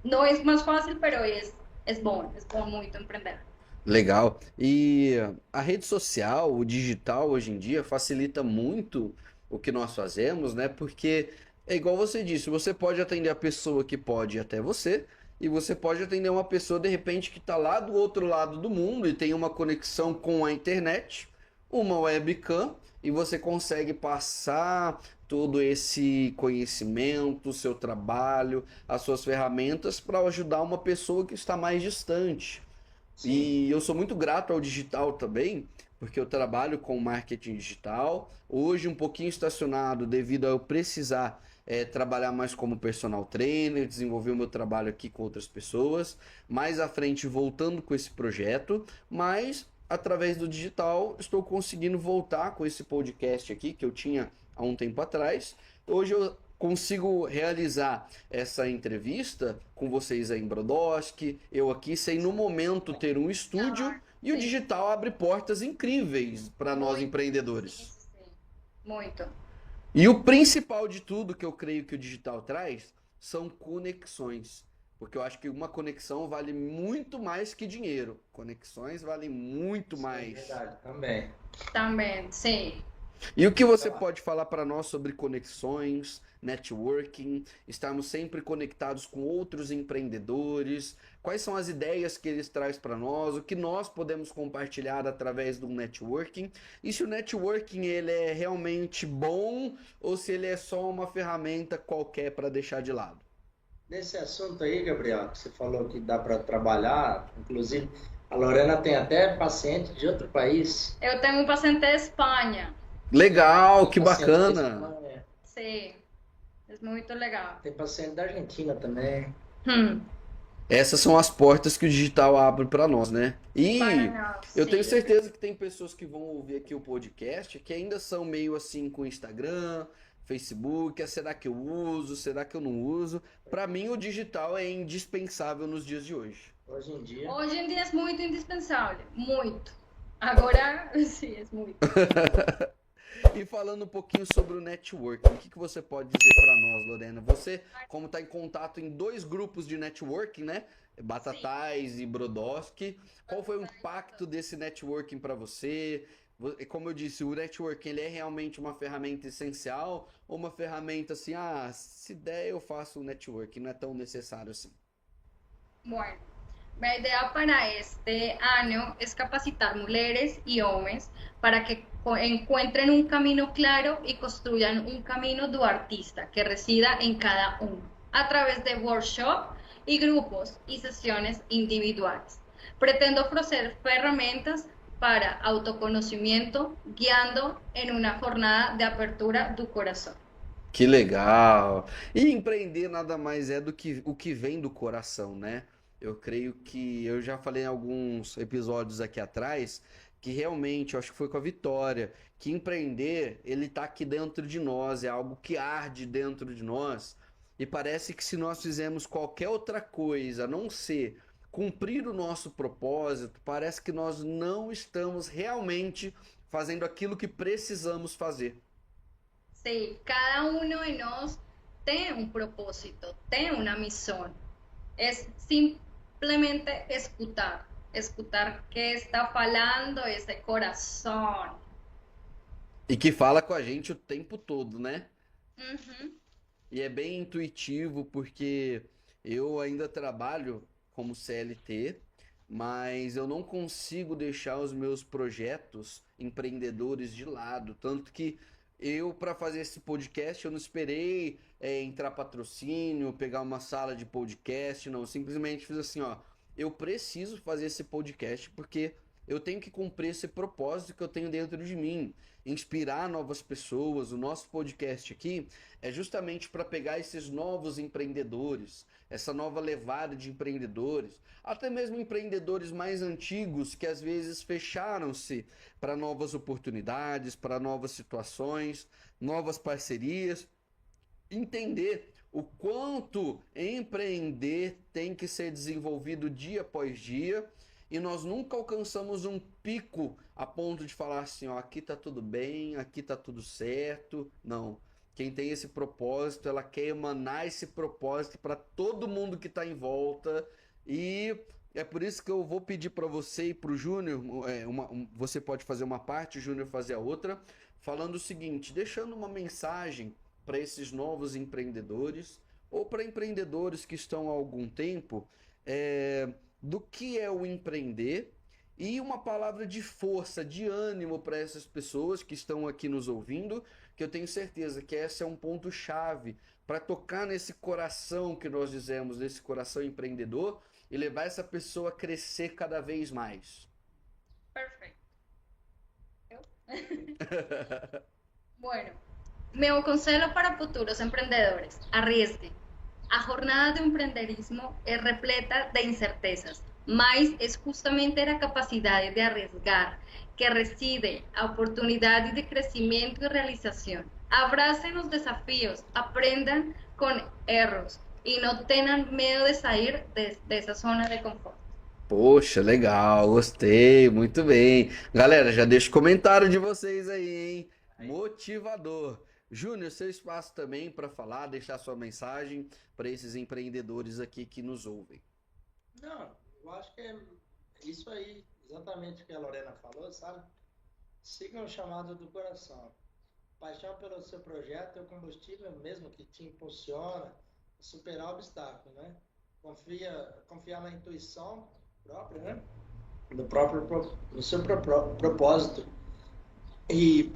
não é mais fácil, mas é bom muito empreender. Legal. E a rede social, o digital hoje em dia facilita muito o que nós fazemos, né? Porque é igual você disse, você pode atender a pessoa que pode ir até você, e você pode atender uma pessoa de repente que está lá do outro lado do mundo e tem uma conexão com a internet, uma webcam, e você consegue passar todo esse conhecimento, o seu trabalho, as suas ferramentas para ajudar uma pessoa que está mais distante. Sim. E eu sou muito grato ao digital também, porque eu trabalho com marketing digital, hoje um pouquinho estacionado devido a eu precisar trabalhar mais como personal trainer, desenvolver o meu trabalho aqui com outras pessoas, mais à frente voltando com esse projeto, mas através do digital estou conseguindo voltar com esse podcast aqui que eu tinha há um tempo atrás. Hoje eu consigo realizar essa entrevista com vocês aí em Brodowski, eu aqui sem no momento ter um estúdio, e o Sim. digital abre portas incríveis para nós Muito. empreendedores. Sim, muito. E o principal de tudo que eu creio que o digital traz são conexões. Porque eu acho que uma conexão vale muito mais que dinheiro. Conexões valem muito Sim, mais. verdade, também. Também, sim. E o que você pode falar para nós sobre conexões, networking, estarmos sempre conectados com outros empreendedores? Quais são as ideias que eles trazem para nós? O que nós podemos compartilhar através do networking? E se o networking ele é realmente bom ou se ele é só uma ferramenta qualquer para deixar de lado? Nesse assunto aí, Gabriel, que você falou que dá para trabalhar, inclusive, a Lorena tem até paciente de outro país. Eu tenho um paciente da Espanha. Legal, que Paciente da bacana! Espanha. Sim. Es muy legal. Tem paciente da Argentina também. Hmm, Essas são as portas que o digital abre para nós, né? para E nós, eu tenho sí. certeza que tem pessoas que vão ouvir aqui o podcast que ainda são meio assim com Instagram, Facebook. Será que eu uso? Será que eu não uso? Para mim, o digital é indispensável nos dias de hoje. Hoje em dia. Hoje em dia é muito indispensável, muito. Agora, sim, é muito. E falando um pouquinho sobre o networking, o que você pode dizer para nós, Lorena? Você, como está em contato em 2 grupos de networking, né? Batatais e Brodowski, qual foi o impacto desse networking para você? Como eu disse, o networking ele é realmente uma ferramenta essencial ou uma ferramenta assim, se der eu faço o networking, não é tão necessário assim? Bueno, mi idea para este año es capacitar mujeres y hombres para que encuentren un camino claro y construyan un camino do artista que resida en cada uno, a través de workshops y grupos y sesiones individuales. Pretendo ofrecer herramientas para autoconocimiento, guiando en una jornada de apertura do corazón. Que legal! E empreender nada mais é do que o que vem do coração, né? Eu creio que eu já falei em alguns episódios aqui atrás que realmente, eu acho que foi com a Vitória, que empreender, ele tá aqui dentro de nós, é algo que arde dentro de nós. E parece que se nós fizermos qualquer outra coisa, a não ser cumprir o nosso propósito, parece que nós não estamos realmente fazendo aquilo que precisamos fazer. Sí, cada uno de nós tem un propósito, tem una misión. Es simplemente escuchar, escuchar qué está falando ese corazón. E que fala com a gente o tempo todo, né? Ujú. E é bem intuitivo porque eu ainda trabalho como CLT, mas eu não consigo deixar os meus projetos empreendedores de lado. Tanto que eu, para fazer esse podcast, eu não esperei entrar patrocínio, pegar uma sala de podcast, não. Eu simplesmente fiz assim, ó, eu preciso fazer esse podcast porque eu tenho que cumprir esse propósito que eu tenho dentro de mim, inspirar novas pessoas. O nosso podcast aqui é justamente para pegar esses novos empreendedores, essa nova levada de empreendedores, até mesmo empreendedores mais antigos que às vezes fecharam-se para novas oportunidades, para novas situações, novas parcerias, entender o quanto empreender tem que ser desenvolvido dia após dia. E nós nunca alcançamos um pico a ponto de falar assim, ó, aqui tá tudo bem, aqui tá tudo certo. Não. Quem tem esse propósito, ela quer emanar esse propósito para todo mundo que tá em volta. E é por isso que eu vou pedir para você e para o Júnior, você pode fazer uma parte, o Júnior fazer a outra, falando o seguinte, deixando uma mensagem para esses novos empreendedores ou para empreendedores que estão há algum tempo, do que é o empreender e uma palavra de força, de ânimo para essas pessoas que estão aqui nos ouvindo, que eu tenho certeza que esse é um ponto-chave para tocar nesse coração que nós dizemos, nesse coração empreendedor e levar essa pessoa a crescer cada vez mais. Perfecto. Bueno, meu conselho para futuros emprendedores: arriesgue. A jornada de empreendedorismo es repleta de incertezas, mas es justamente la capacidad de arriesgar que reside a oportunidades de crecimiento y realización. Abracen los desafíos, aprendan con errores y no tengan miedo de salir de esa zona de confort. Poxa, legal, gostei, muito bem. Galera, já deixa o comentário de vocês aí, hein? Motivador. Júnior, seu espaço também para falar, deixar sua mensagem para esses empreendedores aqui que nos ouvem. Não, eu acho que é isso aí, exatamente o que a Lorena falou, sabe? Sigam o chamado do coração. Paixão pelo seu projeto é o combustível mesmo que te impulsiona a superar obstáculos, né? Confiar na intuição própria, né? No seu propósito. E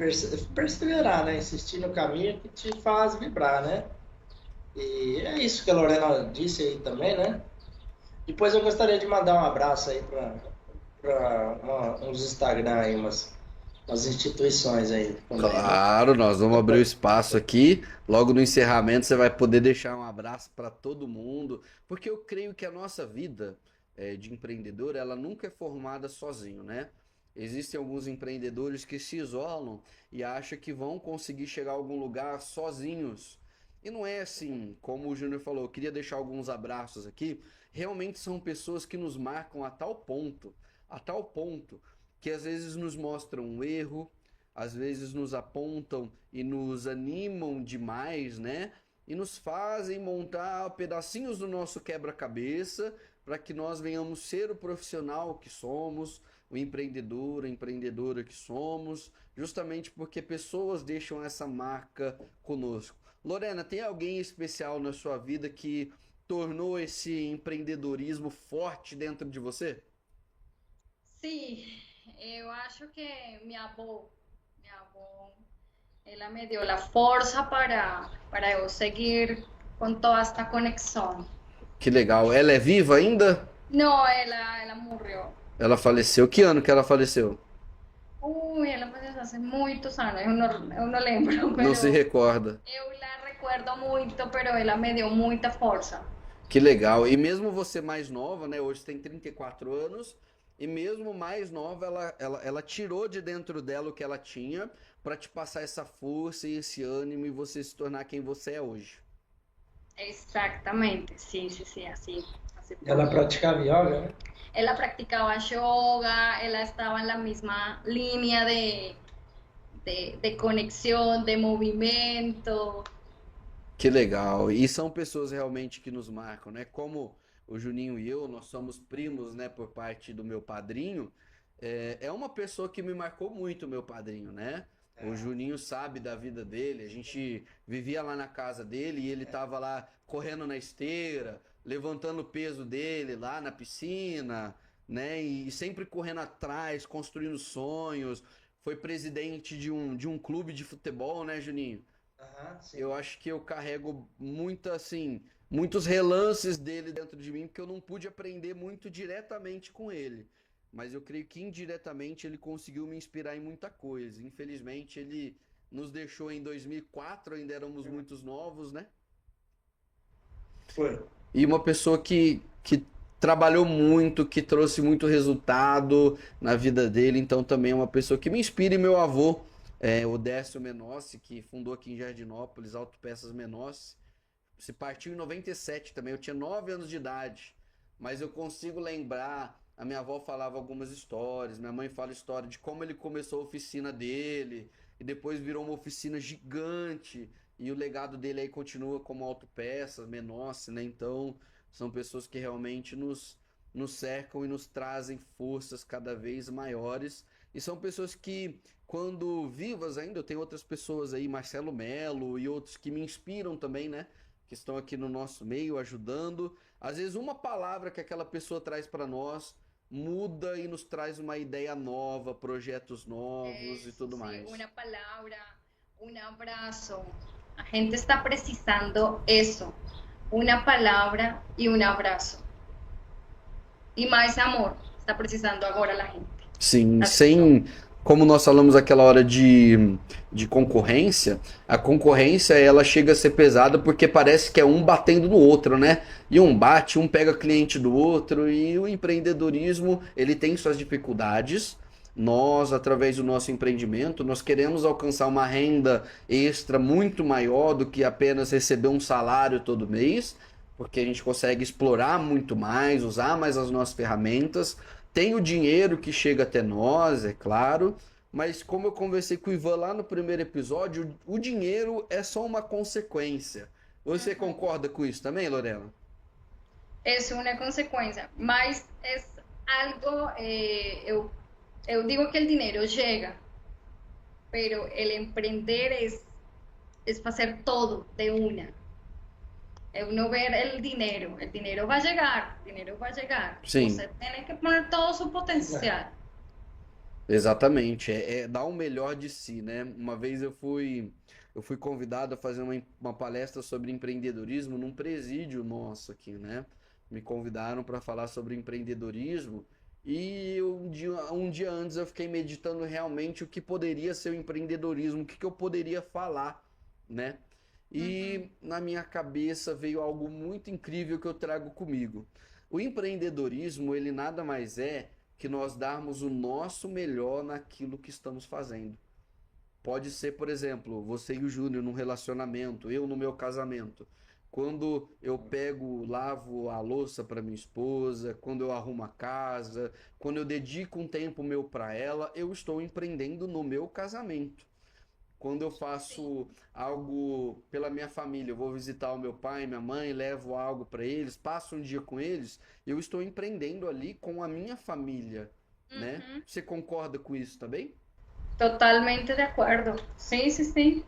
perseverar, né? Insistir no caminho que te faz vibrar, né? E é isso que a Lorena disse aí também, né? Depois eu gostaria de mandar um abraço aí para uns Instagram aí, as instituições aí também, né? Claro, nós vamos abrir o espaço aqui. Logo no encerramento, você vai poder deixar um abraço para todo mundo, porque eu creio que a nossa vida de empreendedor, ela nunca é formada sozinho, né? Existem alguns empreendedores que se isolam e acham que vão conseguir chegar a algum lugar sozinhos. E não é assim, como o Júnior falou, eu queria deixar alguns abraços aqui. Realmente são pessoas que nos marcam a tal ponto, que às vezes nos mostram um erro, às vezes nos apontam e nos animam demais, né? E nos fazem montar pedacinhos do nosso quebra-cabeça para que nós venhamos ser o profissional que somos, o empreendedor, a empreendedora que somos, justamente porque pessoas deixam essa marca conosco. Lorena, tem alguém especial na sua vida que tornou esse empreendedorismo forte dentro de você? Sí, yo acho que mi avó, ella me dio la fuerza para yo seguir con toda esta conexión. Que legal. Ela é viva ainda? No, ella murió. Ela faleceu. Que ano que ela faleceu? Uy, ella falleció hace muchos años, yo no lembro, Não se pero recorda. yo la recuerdo mucho, pero ella me dio mucha fuerza. Que legal. E mesmo você mais nova, né? Hoje tem 34 anos. E mesmo mais nova, ela tirou de dentro dela o que ela tinha para te passar essa força e esse ânimo e você se tornar quem você é hoje. Exactamente, sí, sí, sí, así Ela fue. praticava yoga, né? Ella practicaba yoga, ella estaba en la misma línea de conexión, de movimiento. Que legal. E são pessoas realmente que nos marcam, né? Como o Juninho e eu, nós somos primos, né, por parte do meu padrinho. É uma pessoa que me marcou muito, meu padrinho, né? O Juninho sabe da vida dele. A gente vivia lá na casa dele e ele tava lá correndo na esteira, levantando o peso dele lá na piscina, né? E sempre correndo atrás, construindo sonhos. Foi presidente de um clube de futebol, né, Juninho? Aham, sim. Eu acho que eu carrego muitos relances dele dentro de mim, porque eu não pude aprender muito diretamente com ele. Mas eu creio que indiretamente ele conseguiu me inspirar em muita coisa. Infelizmente, ele nos deixou em 2004, ainda éramos muitos novos, né? Foi. E uma pessoa que trabalhou muito, que trouxe muito resultado na vida dele, então também é uma pessoa que me inspira. E meu avô, o Décio Menossi, que fundou aqui em Jardinópolis, Autopeças Menossi, se partiu em 97 também, eu tinha 9 anos de idade, mas eu consigo lembrar, a minha avó falava algumas histórias, minha mãe fala história de como ele começou a oficina dele, e depois virou uma oficina gigante, e o legado dele aí continua como Autopeças, Menossi, né? Então, são pessoas que realmente nos cercam e nos trazem forças cada vez maiores, e são pessoas que, quando vivas ainda, eu tenho outras pessoas aí, Marcelo Melo e outros que me inspiram também, né? Que estão aqui no nosso meio ajudando. Às vezes uma palavra que aquela pessoa traz para nós muda e nos traz uma ideia nova, projetos novos e Eso, tudo sí, mais. una palabra, un abrazo. La gente está precisando eso, una palabra y un abrazo. Y más amor está precisando ahora la gente. Sim, As pessoas. como nós falamos aquela hora de concorrência, a concorrência ela chega a ser pesada porque parece que é um batendo no outro, né? E um bate, um pega cliente do outro, e o empreendedorismo, ele tem suas dificuldades. Nós, através do nosso empreendimento, nós queremos alcançar uma renda extra muito maior do que apenas receber um salário todo mês, porque a gente consegue explorar muito mais, usar mais as nossas ferramentas. Tem o dinheiro que chega até nós, é claro, mas como eu conversei com o Ivan lá no primeiro episódio, o dinheiro é só uma consequência. Você concorda com isso também, Lorena? Es una consecuencia, mas es algo, yo digo que el dinero llega, pero el emprender es hacer todo de una. Es uno ver el dinero va a llegar, el dinero va a llegar. Sim, Usted tiene que poner todo su potencial. exatamente. É dar o melhor de si, né? Uma vez eu fui convidado a fazer uma palestra sobre empreendedorismo num presídio nosso aqui, né? Me convidaram para falar sobre empreendedorismo E um dia antes eu fiquei meditando realmente o que poderia ser o empreendedorismo, o que que eu poderia falar, né? Uhum. E na minha cabeça veio algo muito incrível que eu trago comigo. O empreendedorismo, ele nada mais é que nós darmos o nosso melhor naquilo que estamos fazendo. Pode ser, por exemplo, você e o Júnior num relacionamento, eu no meu casamento. Quando eu pego, lavo a louça para minha esposa, quando eu arrumo a casa, quando eu dedico um tempo meu para ela, eu estou empreendendo no meu casamento. Quando eu Sim. faço algo pela minha família, eu vou visitar o meu pai, minha mãe, levo algo para eles, passo um dia com eles, eu estou empreendendo ali com a minha família, né? Uhum. Você concorda com isso também? Totalmente de acuerdo. Sí, sí, sí.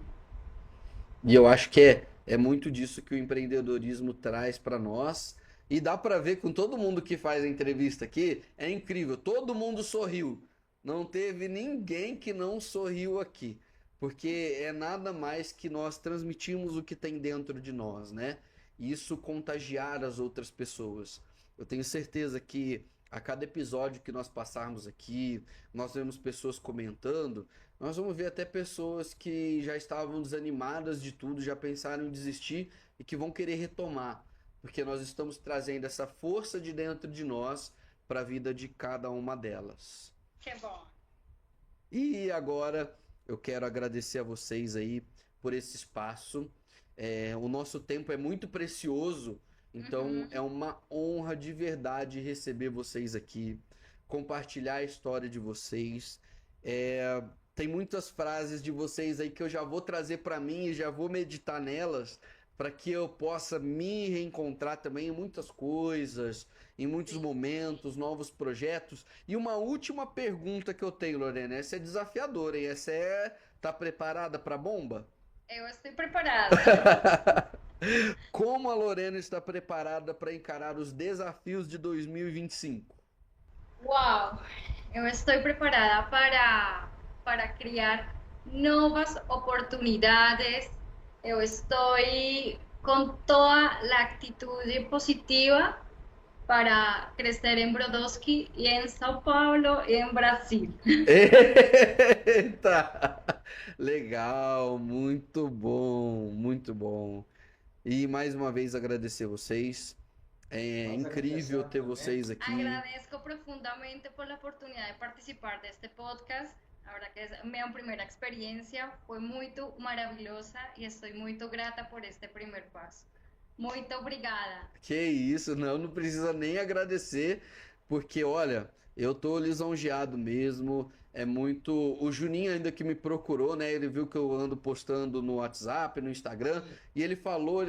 E eu acho que é muito disso que o empreendedorismo traz para nós. E dá para ver com todo mundo que faz a entrevista aqui, é incrível, todo mundo sorriu. Não teve ninguém que não sorriu aqui, porque é nada mais que nós transmitimos o que tem dentro de nós, né? E isso contagiar as outras pessoas. Eu tenho certeza que a cada episódio que nós passarmos aqui, nós vemos pessoas comentando, nós vamos ver até pessoas que já estavam desanimadas de tudo, já pensaram em desistir e que vão querer retomar, porque nós estamos trazendo essa força de dentro de nós para a vida de cada uma delas. Qué bon. E agora eu quero agradecer a vocês aí por esse espaço. O nosso tempo é muito precioso, então é Ujú. uma honra de verdade receber vocês aqui, compartilhar a história de vocês. É, tem muitas frases de vocês aí que eu já vou trazer para mim e já vou meditar nelas, para que eu possa me reencontrar também em muitas coisas, em muitos Sí, sí, sí. momentos, novos projetos. E uma última pergunta que eu tenho, Lorena, essa é desafiadora, hein? Essa é. Tá preparada para bomba? Eu estoy preparada. Como a Lorena está preparada para encarar os desafios de 2025? Wow, yo estoy preparada para crear nuevas oportunidades. Yo estoy con toda la actitud positiva para crecer en Brodowski y en Sao Paulo y en Brasil. Eita! Legal, muito bom, muito bom. E mais uma vez agradecer vocês. É Nós incrível agradecemos ter também. vocês aqui. Agradezco profundamente por la oportunidad de participar de este podcast. Ahora que es mi primera experiencia, fue muy maravillosa y estoy muy grata por este primer paso. Muy obrigada. Que isso, não precisa nem agradecer, porque olha, eu tô lisonjeado mesmo. É muito. O Juninho ainda que me procurou, né? Ele viu que eu ando postando no WhatsApp, no Instagram, Sim. e ele falou,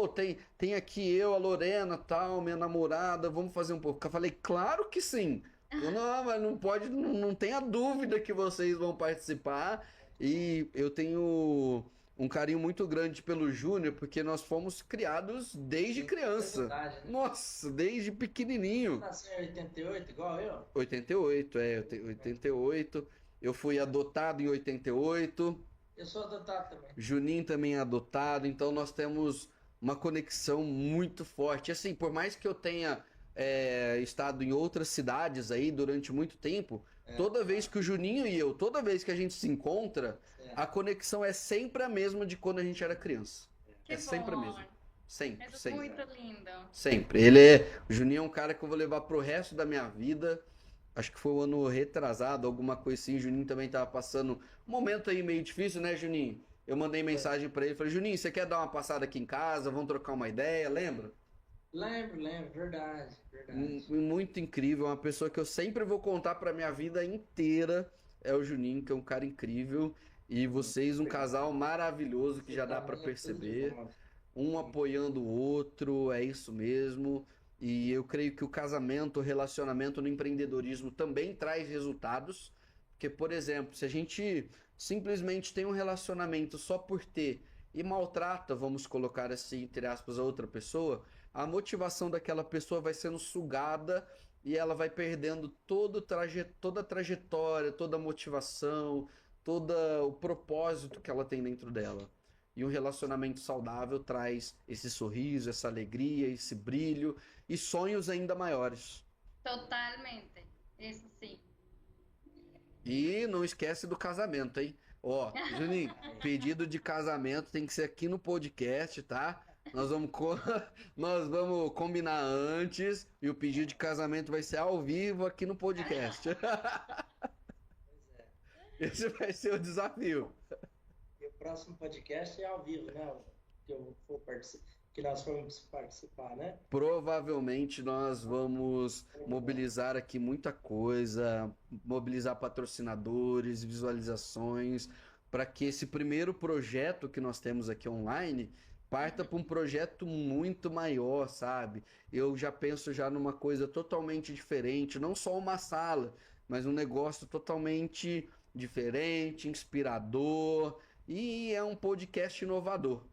ô, tem aqui eu, a Lorena, tal, minha namorada, vamos fazer um pouco. Eu falei, claro que sim. Eu, não, mas não pode, não tenha dúvida que vocês vão participar. E eu tenho um carinho muito grande pelo Júnior, porque nós fomos criados desde Sim, é criança. verdade, né? Nossa, desde Você pequenininho. nasceu em 88, igual eu? 88, 88. Eu fui adotado em 88. Eu sou adotado também. Juninho também é adotado, então nós temos uma conexão muito forte. Assim, por mais que eu tenha estado em outras cidades aí durante muito tempo, toda vez que o Juninho e eu, toda vez que a gente se encontra, a Certo. conexão é sempre a mesma de quando a gente era criança. É Qué sempre a bon. mesma. Sempre, Eso es muy sempre. lindo. Sempre. O Juninho é um cara que eu vou levar pro resto da minha vida. Acho que foi o ano retrasado, alguma coisa assim. Juninho também tava passando um momento aí meio difícil, né, Juninho? Eu mandei Foi. mensagem pra ele, falei, Juninho, você quer dar uma passada aqui em casa? Vamos trocar uma ideia, lembra? Lembro, verdade, verdade. Muito incrível, uma pessoa que eu sempre vou contar pra minha vida inteira é o Juninho, que é um cara incrível. E vocês, um Obrigado. casal maravilhoso que Você já dá pra também é tudo de perceber. bom. Um apoiando o outro, é isso mesmo. E eu creio que o casamento, o relacionamento no empreendedorismo também traz resultados. Porque, por exemplo, se a gente simplesmente tem um relacionamento só por ter e maltrata, vamos colocar assim, entre aspas, a outra pessoa, a motivação daquela pessoa vai sendo sugada e ela vai perdendo toda a trajetória, toda a motivação, todo o propósito que ela tem dentro dela. E um relacionamento saudável traz esse sorriso, essa alegria, esse brilho e sonhos ainda maiores. Totalmente. Isso sim. E não esquece do casamento, hein? Ó, Juninho, pedido de casamento tem que ser aqui no podcast, tá? Nós vamos combinar antes e o pedido de casamento vai ser ao vivo aqui no podcast. Pois é. Esse vai ser o desafio. E o próximo podcast é ao vivo, né? Que eu for que nós vamos participar, né? Provavelmente nós vamos mobilizar aqui muita coisa, mobilizar patrocinadores, visualizações, para que esse primeiro projeto que nós temos aqui online parta para um projeto muito maior, sabe? Eu já penso já numa coisa totalmente diferente, não só uma sala, mas um negócio totalmente diferente, inspirador e é um podcast inovador.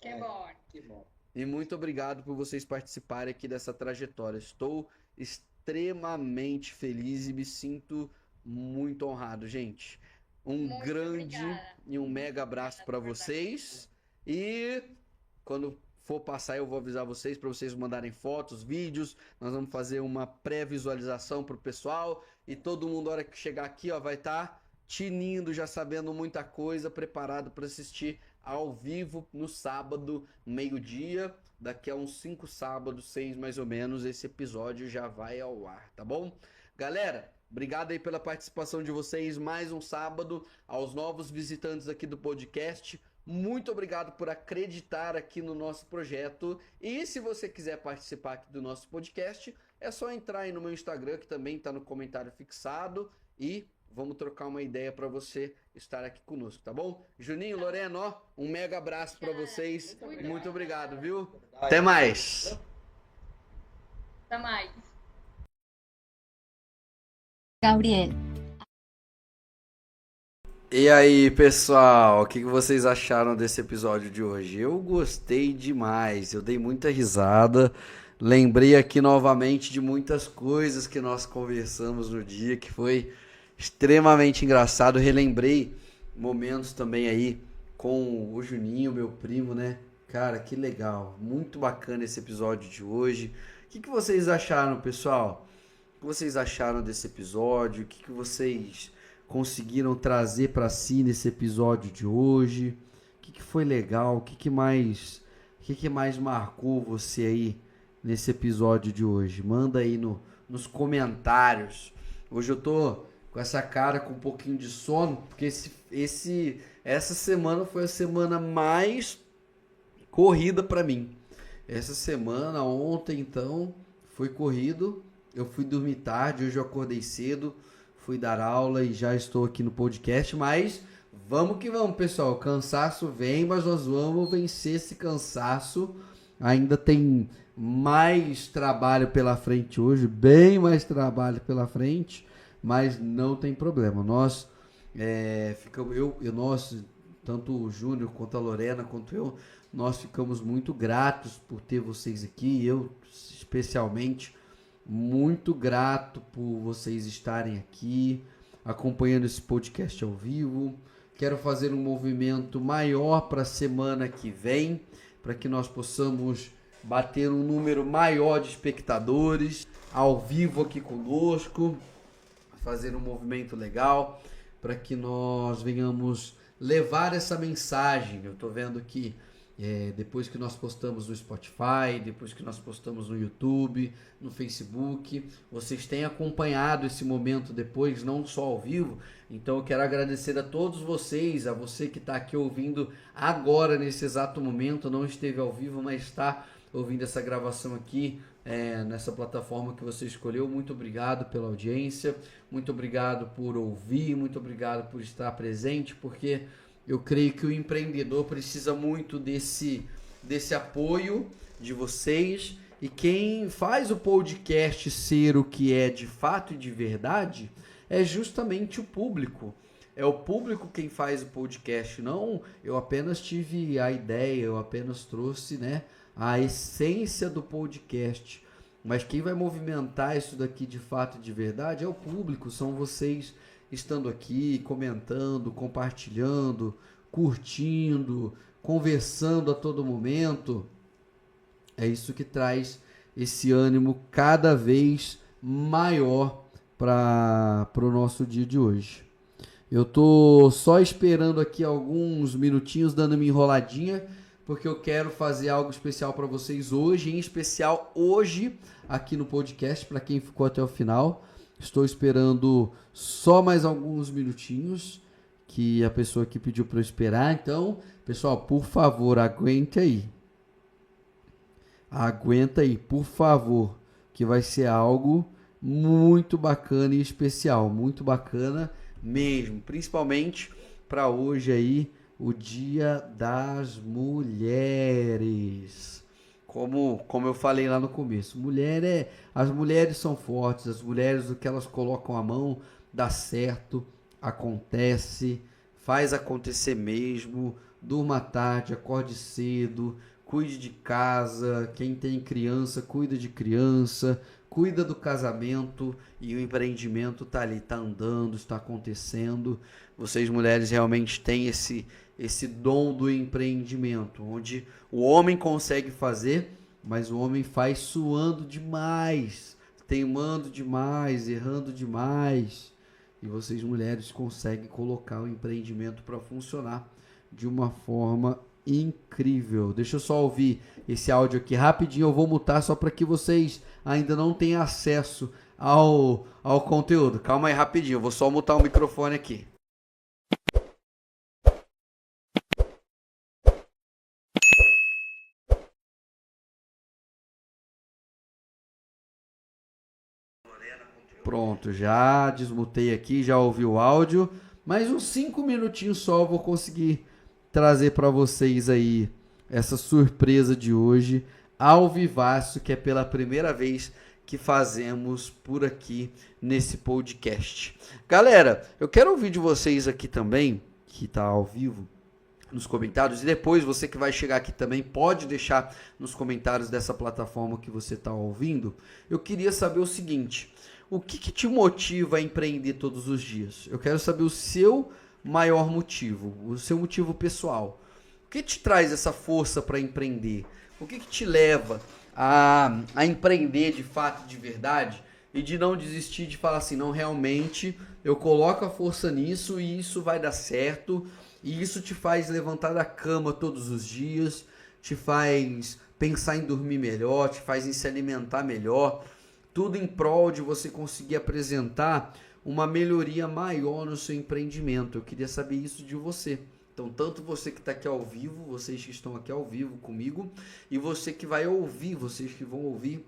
Que bom. Que bom. E muito obrigado por vocês participarem aqui dessa trajetória. Estou extremamente feliz e me sinto muito honrado, gente. Um Muito grande obrigada. e um mega abraço para vocês. E quando for passar, eu vou avisar vocês para vocês mandarem fotos, vídeos. Nós vamos fazer uma pré-visualização para o pessoal. E todo mundo, na hora que chegar aqui, ó, vai estar tinindo, já sabendo muita coisa, preparado para assistir ao vivo no sábado, meio-dia. Daqui a uns 5 sábados, 6 mais ou menos, esse episódio já vai ao ar, tá bom? Galera, obrigado aí pela participação de vocês. Mais um sábado. Aos novos visitantes aqui do podcast, muito obrigado por acreditar aqui no nosso projeto. E se você quiser participar aqui do nosso podcast, é só entrar aí no meu Instagram, que também está no comentário fixado, e vamos trocar uma ideia para você estar aqui conosco, tá bom? Juninho, Lorena, ó, um mega abraço para vocês. Muito obrigado, viu? Até mais. Até mais. Gabriel, E aí, pessoal, o que vocês acharam desse episódio de hoje? Eu gostei demais, eu dei muita risada, lembrei aqui novamente de muitas coisas que nós conversamos no dia, que foi extremamente engraçado. Relembrei momentos também aí com o Juninho, meu primo, né? Cara, que legal, muito bacana esse episódio de hoje. O que vocês acharam, pessoal? O que vocês acharam desse episódio? O que vocês conseguiram trazer para si nesse episódio de hoje? O que foi legal? O que mais marcou você aí nesse episódio de hoje? Manda aí nos comentários. Hoje eu tô com essa cara com um pouquinho de sono, porque essa semana foi a semana mais corrida para mim. Essa semana, ontem então, foi corrido. Eu fui dormir tarde, hoje eu acordei cedo, fui dar aula e já estou aqui no podcast, mas vamos que vamos, pessoal. O cansaço vem, mas nós vamos vencer esse cansaço. Ainda tem mais trabalho pela frente hoje, bem mais trabalho pela frente, mas não tem problema. Nós nós, tanto o Júnior quanto a Lorena, quanto eu, nós ficamos muito gratos por ter vocês aqui. Eu, especialmente, muito grato por vocês estarem aqui, acompanhando esse podcast ao vivo. Quero fazer um movimento maior para a semana que vem, para que nós possamos bater um número maior de espectadores ao vivo aqui conosco, fazer um movimento legal para que nós venhamos levar essa mensagem. Eu estou vendo que depois que nós postamos no Spotify, depois que nós postamos no YouTube, no Facebook, vocês têm acompanhado esse momento depois, não só ao vivo. Então eu quero agradecer a todos vocês, a você que está aqui ouvindo agora, nesse exato momento, não esteve ao vivo, mas está ouvindo essa gravação aqui, nessa plataforma que você escolheu. Muito obrigado pela audiência, muito obrigado por ouvir, muito obrigado por estar presente, porque eu creio que o empreendedor precisa muito desse apoio de vocês. E quem faz o podcast ser o que é de fato e de verdade é justamente o público. É o público quem faz o podcast, não eu apenas tive a ideia, eu apenas trouxe, a essência do podcast. Mas quem vai movimentar isso daqui de fato e de verdade é o público, são vocês estando aqui, comentando, compartilhando, curtindo, conversando a todo momento. É isso que traz esse ânimo cada vez maior para o nosso dia de hoje. Eu tô só esperando aqui alguns minutinhos, dando uma enroladinha, porque eu quero fazer algo especial para vocês hoje, em especial hoje aqui no podcast, para quem ficou até o final. Estou esperando só mais alguns minutinhos que a pessoa aqui pediu para eu esperar. Então, pessoal, por favor, aguente aí. Aguenta aí, por favor, que vai ser algo muito bacana e especial, muito bacana mesmo, principalmente para hoje aí, o Dia das Mulheres. Como eu falei lá no começo, as mulheres são fortes, as mulheres, o que elas colocam a mão dá certo, acontece, faz acontecer mesmo. Durma tarde, acorde cedo, cuide de casa, quem tem criança, cuida de criança, cuida do casamento, e o empreendimento tá ali, tá andando, está acontecendo. Vocês mulheres realmente têm esse dom do empreendimento, onde o homem consegue fazer, mas o homem faz suando demais, teimando demais, errando demais. E vocês mulheres conseguem colocar o empreendimento para funcionar de uma forma incrível. Deixa eu só ouvir esse áudio aqui rapidinho, eu vou mutar só para que vocês ainda não tenham acesso ao conteúdo. Calma aí rapidinho, eu vou só mutar o microfone aqui. Pronto, já desmutei aqui, já ouvi o áudio, mais uns 5 minutinhos só eu vou conseguir trazer para vocês aí essa surpresa de hoje ao vivaço, que é pela primeira vez que fazemos por aqui nesse podcast. Galera, eu quero ouvir de vocês aqui também, que está ao vivo, nos comentários, e depois você que vai chegar aqui também pode deixar nos comentários dessa plataforma que você está ouvindo. Eu queria saber o seguinte: o que te motiva a empreender todos os dias? Eu quero saber o seu maior motivo, o seu motivo pessoal. O que te traz essa força para empreender? O que te leva a empreender de fato, de verdade, e de não desistir, de falar assim, não, realmente eu coloco a força nisso e isso vai dar certo, e isso te faz levantar da cama todos os dias, te faz pensar em dormir melhor, te faz em se alimentar melhor, tudo em prol de você conseguir apresentar uma melhoria maior no seu empreendimento. Eu queria saber isso de você. Então, tanto você que está aqui ao vivo, vocês que estão aqui ao vivo comigo, e você que vai ouvir, vocês que vão ouvir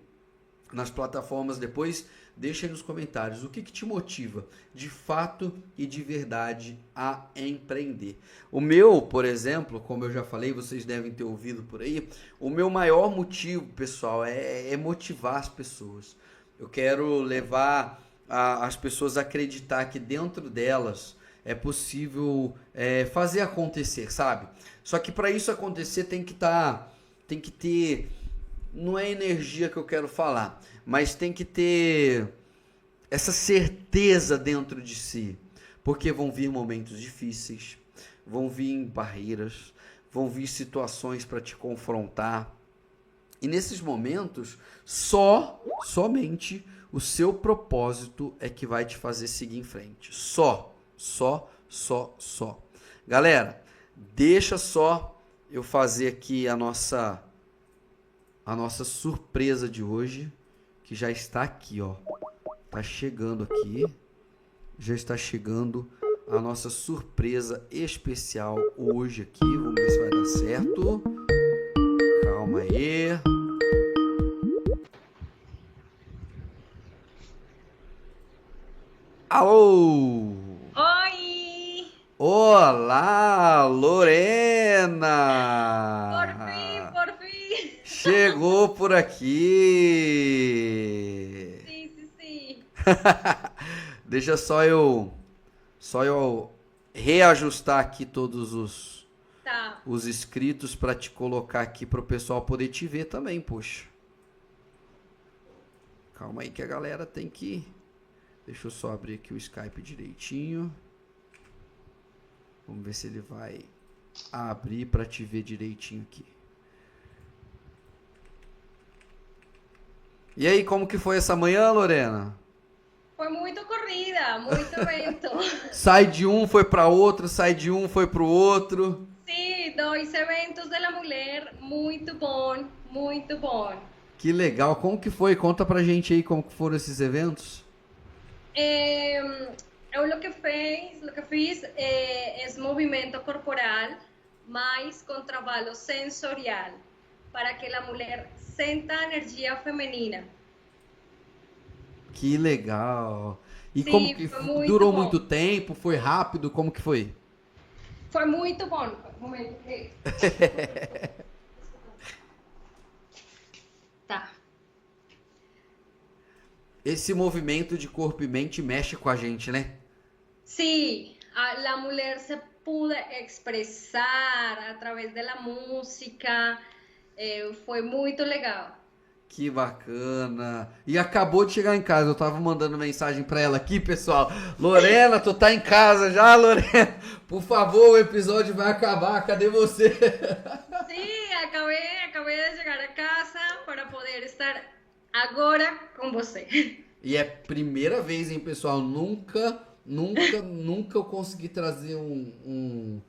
nas plataformas depois, deixa aí nos comentários o que te motiva de fato e de verdade a empreender. O meu, por exemplo, como eu já falei, vocês devem ter ouvido por aí, o meu maior motivo, pessoal, é motivar as pessoas. Eu quero levar as pessoas a acreditar que dentro delas é possível fazer acontecer, sabe? Só que para isso acontecer tem que ter, não é energia que eu quero falar, mas tem que ter essa certeza dentro de si, porque vão vir momentos difíceis, vão vir barreiras, vão vir situações para te confrontar, e nesses momentos somente o seu propósito é que vai te fazer seguir em frente. Só. Galera, deixa só eu fazer aqui a nossa surpresa de hoje, que já está aqui, ó. Tá chegando aqui. Já está chegando a nossa surpresa especial hoje aqui. Vamos ver se vai dar certo. Calma aí. Alô! Oi! Olá, Lorena! Por fin! Chegou por aqui! Sí. Deixa só eu reajustar aqui todos Tá. os inscritos para te colocar aqui para o pessoal poder te ver também, poxa. Calma aí que a galera tem que... Deixa eu só abrir aqui o Skype direitinho. Vamos ver se ele vai abrir para te ver direitinho aqui. E aí, como que foi essa manhã, Lorena? Foi muito corrida, muito evento. Sai de um, foi para outro, sai de um, foi pro outro. Sim, dois eventos da mulher, muito bom, muito bom. Que legal. Como que foi? Conta pra gente aí como que foram esses eventos. Eu lo que fiz é movimento corporal, mas com trabalho sensorial, para que a mulher sinta a energia feminina. Que legal. E como Sim, que foi muito durou bom. muito tempo? Foi rápido? Como que foi? Foi muito bom. Um momento. Tá. Esse movimento de corpo e mente mexe com a gente, né? Sí, la mujer se pudo expressar através da música, foi muito legal. Que bacana. E acabou de chegar em casa. Eu tava mandando mensagem pra ela aqui, pessoal. Lorena, tu tá em casa já, Lorena? Por favor, o episódio vai acabar. Cadê você? Sí, acabei de chegar a casa para poder estar agora com você. E é primeira vez, hein, pessoal? Nunca eu consegui trazer um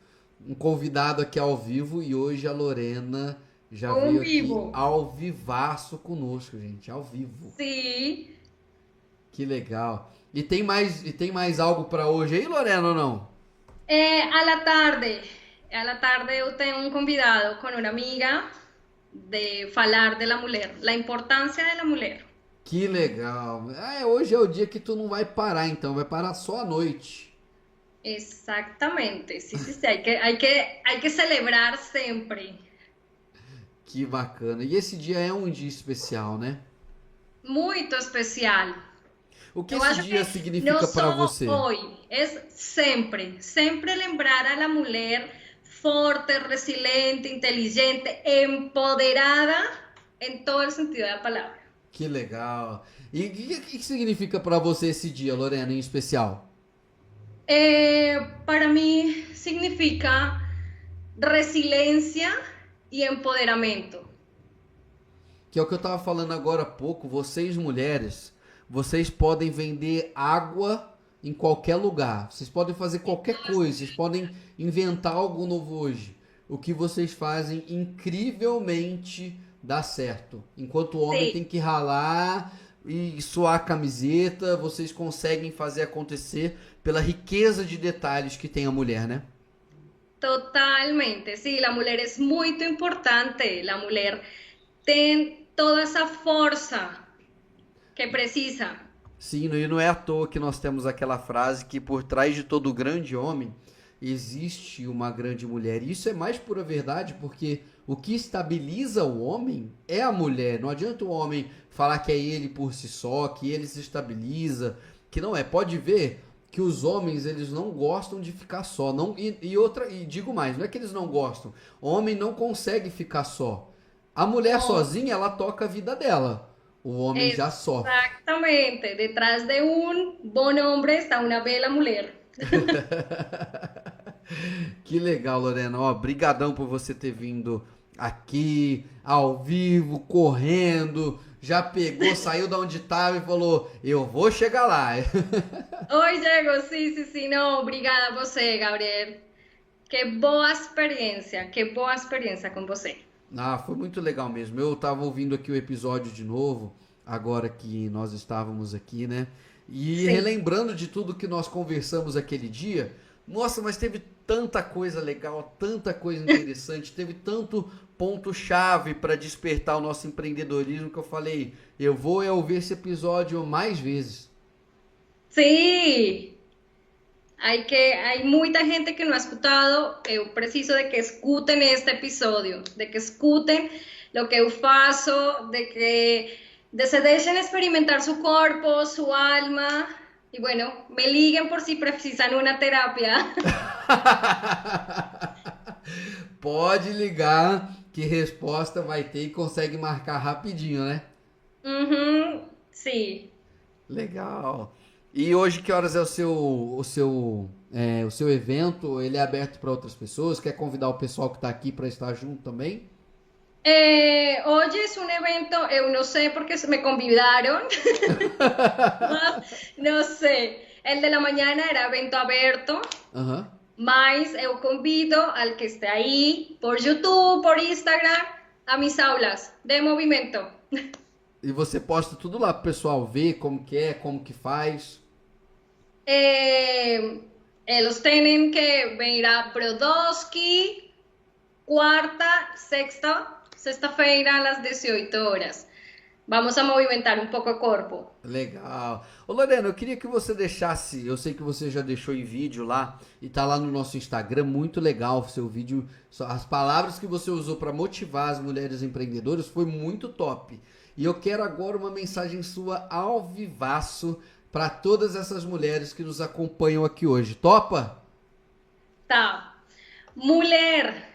convidado aqui ao vivo. E hoje a Lorena já Ao veio aqui vivo. ao vivaço conosco, gente. Ao vivo. Sí, Que legal. E tem mais algo pra hoje aí, Lorena, ou não? a la tarde eu tenho um convidado com uma amiga de falar da mulher, a importância da mulher. Que legal. Hoje é o dia que tu não vai parar, então. Vai parar só à noite. Exactamente, sí, sí, sí, hay que celebrar siempre. Que bacana. E esse dia é um dia especial, né? Muito especial. O que Eu esse acho dia que não significa pra só você? hoje, é sempre, sempre lembrar a la mulher forte, resiliente, inteligente, empoderada em todo o sentido da palavra. Que legal. E o que significa pra você esse dia, Lorena, em especial? Para mim significa resiliência e empoderamento. Que é o que eu tava falando agora há pouco. Vocês, mulheres, vocês podem vender água em qualquer lugar. Vocês podem fazer qualquer coisa. Vocês podem inventar algo novo hoje. O que vocês fazem incrivelmente dá certo. Enquanto o homem Sim. tem que ralar e suar a camiseta, vocês conseguem fazer acontecer pela riqueza de detalhes que tem a mulher, né? Totalmente, sí, la mujer es muy importante, la mujer tiene toda esa fuerza que precisa. Sim, e não é à toa que nós temos aquela frase que por trás de todo grande homem existe uma grande mulher. E isso é mais pura verdade, porque o que estabiliza o homem é a mulher. Não adianta o homem falar que é ele por si só, que ele se estabiliza, que não é. Pode ver que os homens eles não gostam de ficar só. Não, e digo mais, não é que eles não gostam. O homem não consegue ficar só. A mulher No, sozinha, ela toca a vida dela. O homem já sofre. exactamente, detrás de un buen hombre está una bella mujer. Que legal, Lorena. Ó, brigadão por você ter vindo aqui ao vivo, correndo, já pegou, saiu da onde estava e falou: "Eu vou chegar lá". Hoy llego, sí, sí, sí, no, obrigada a você, Gabriel. Que boa experiência com você. Ah, foi muito legal mesmo. Eu tava ouvindo aqui o episódio de novo, agora que nós estávamos aqui, né? E Sim. relembrando de tudo que nós conversamos aquele dia. Nossa, mas teve tanta coisa legal, tanta coisa interessante, teve tanto ponto-chave para despertar o nosso empreendedorismo que eu falei, eu vou ouvir esse episódio mais vezes. Sí, hay mucha gente que no ha escuchado, eu preciso de que escutem este episodio, de que escutem lo que eu faço, de se dejen experimentar su cuerpo, su alma, y bueno, me liguen por si precisan una terapia. Pode ligar que resposta vai ter e consegue marcar rapidinho, né? Ujú, sí. Legal. E hoje que horas é o seu evento? Ele é aberto para outras pessoas? Quer convidar o pessoal que está aqui para estar junto também? Hoy es un evento, no sé porque me convidaron, no sé. El de la mañana era evento aberto, Aham. mas eu convido al que esté ahí por YouTube, por Instagram, a mis aulas de movimiento. E você posta tudo lá pro pessoal ver como que é, como que faz. Los tienen que venir a Brodowski, cuarta, sexta-feira, a las 18 horas. Vamos a movimentar um pouco o corpo. Legal. Ô Lorena, eu queria que você deixasse, eu sei que você já deixou em vídeo lá e tá lá no nosso Instagram, muito legal o seu vídeo, as palavras que você usou para motivar as mulheres empreendedoras foi muito top. E eu quero agora uma mensagem sua ao vivaço para todas essas mulheres que nos acompanham aqui hoje. Topa? Tá. Mulher,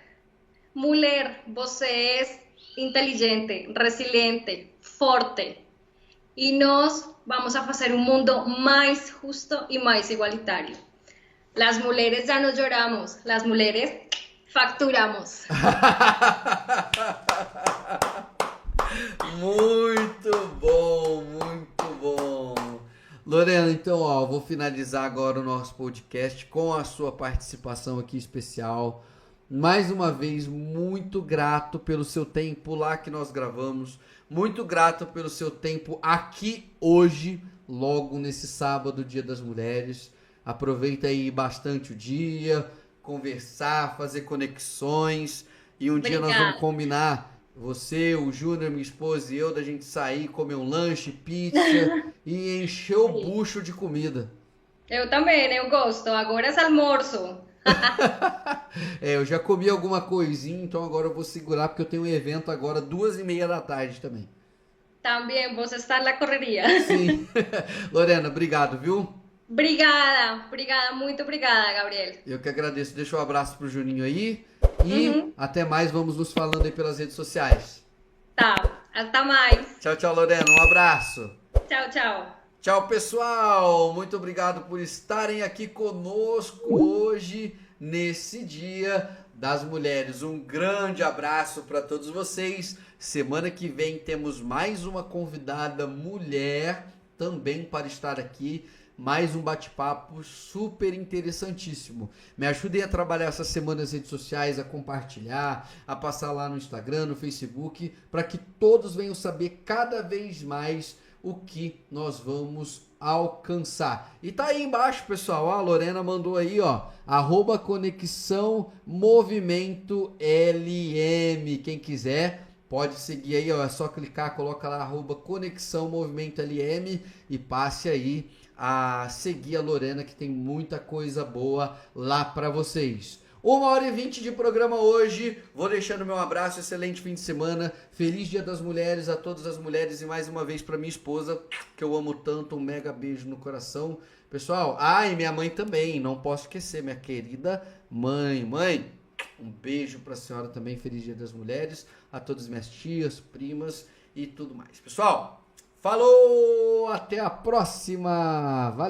mulher, você é inteligente, resiliente, forte. E nós vamos a fazer um mundo mais justo e mais igualitário. Las mulheres já não choramos, las mulheres facturamos. Muito bom, muito bom. Lorena, então, ó, vou finalizar agora o nosso podcast com a sua participação aqui especial. Mais uma vez, muito grato pelo seu tempo lá que nós gravamos. Muito grato pelo seu tempo aqui hoje, logo nesse sábado, Dia das Mulheres. Aproveita aí bastante o dia, conversar, fazer conexões. E um dia nós vamos combinar, você, o Júnior, minha esposa e eu, da gente sair, comer um lanche, pizza e encher o bucho de comida. Eu também, eu gosto. Agora é almoço. Eu já comi alguma coisinha, então agora eu vou segurar porque eu tenho um evento agora 2h30 da tarde também. Também, você está na correria. Sim. Lorena, obrigado, viu? Obrigada, muito obrigada, Gabriel. Eu que agradeço. Deixa um abraço pro Juninho aí e até mais, vamos nos falando aí pelas redes sociais. Tá, até mais. Tchau, tchau, Lorena, um abraço. Tchau, tchau. Tchau, pessoal! Muito obrigado por estarem aqui conosco hoje, nesse Dia das Mulheres. Um grande abraço para todos vocês. Semana que vem temos mais uma convidada mulher também para estar aqui. Mais um bate-papo super interessantíssimo. Me ajudem a trabalhar essa semana nas redes sociais, a compartilhar, a passar lá no Instagram, no Facebook, para que todos venham saber cada vez mais o que nós vamos alcançar. E tá aí embaixo, pessoal, ó, a Lorena mandou aí, ó, @Conexão Movimento LM. Quem quiser pode seguir aí, ó, é só clicar, coloca lá @Conexão Movimento LM e passe aí a seguir a Lorena, que tem muita coisa boa lá para vocês. 1h20 de programa hoje. Vou deixando meu abraço, excelente fim de semana. Feliz Dia das Mulheres a todas as mulheres e mais uma vez para minha esposa, que eu amo tanto. Um mega beijo no coração. Pessoal, e minha mãe também, não posso esquecer, minha querida mãe. Mãe, um beijo para a senhora também. Feliz Dia das Mulheres a todas minhas tias, primas e tudo mais. Pessoal, falou! Até a próxima! Valeu!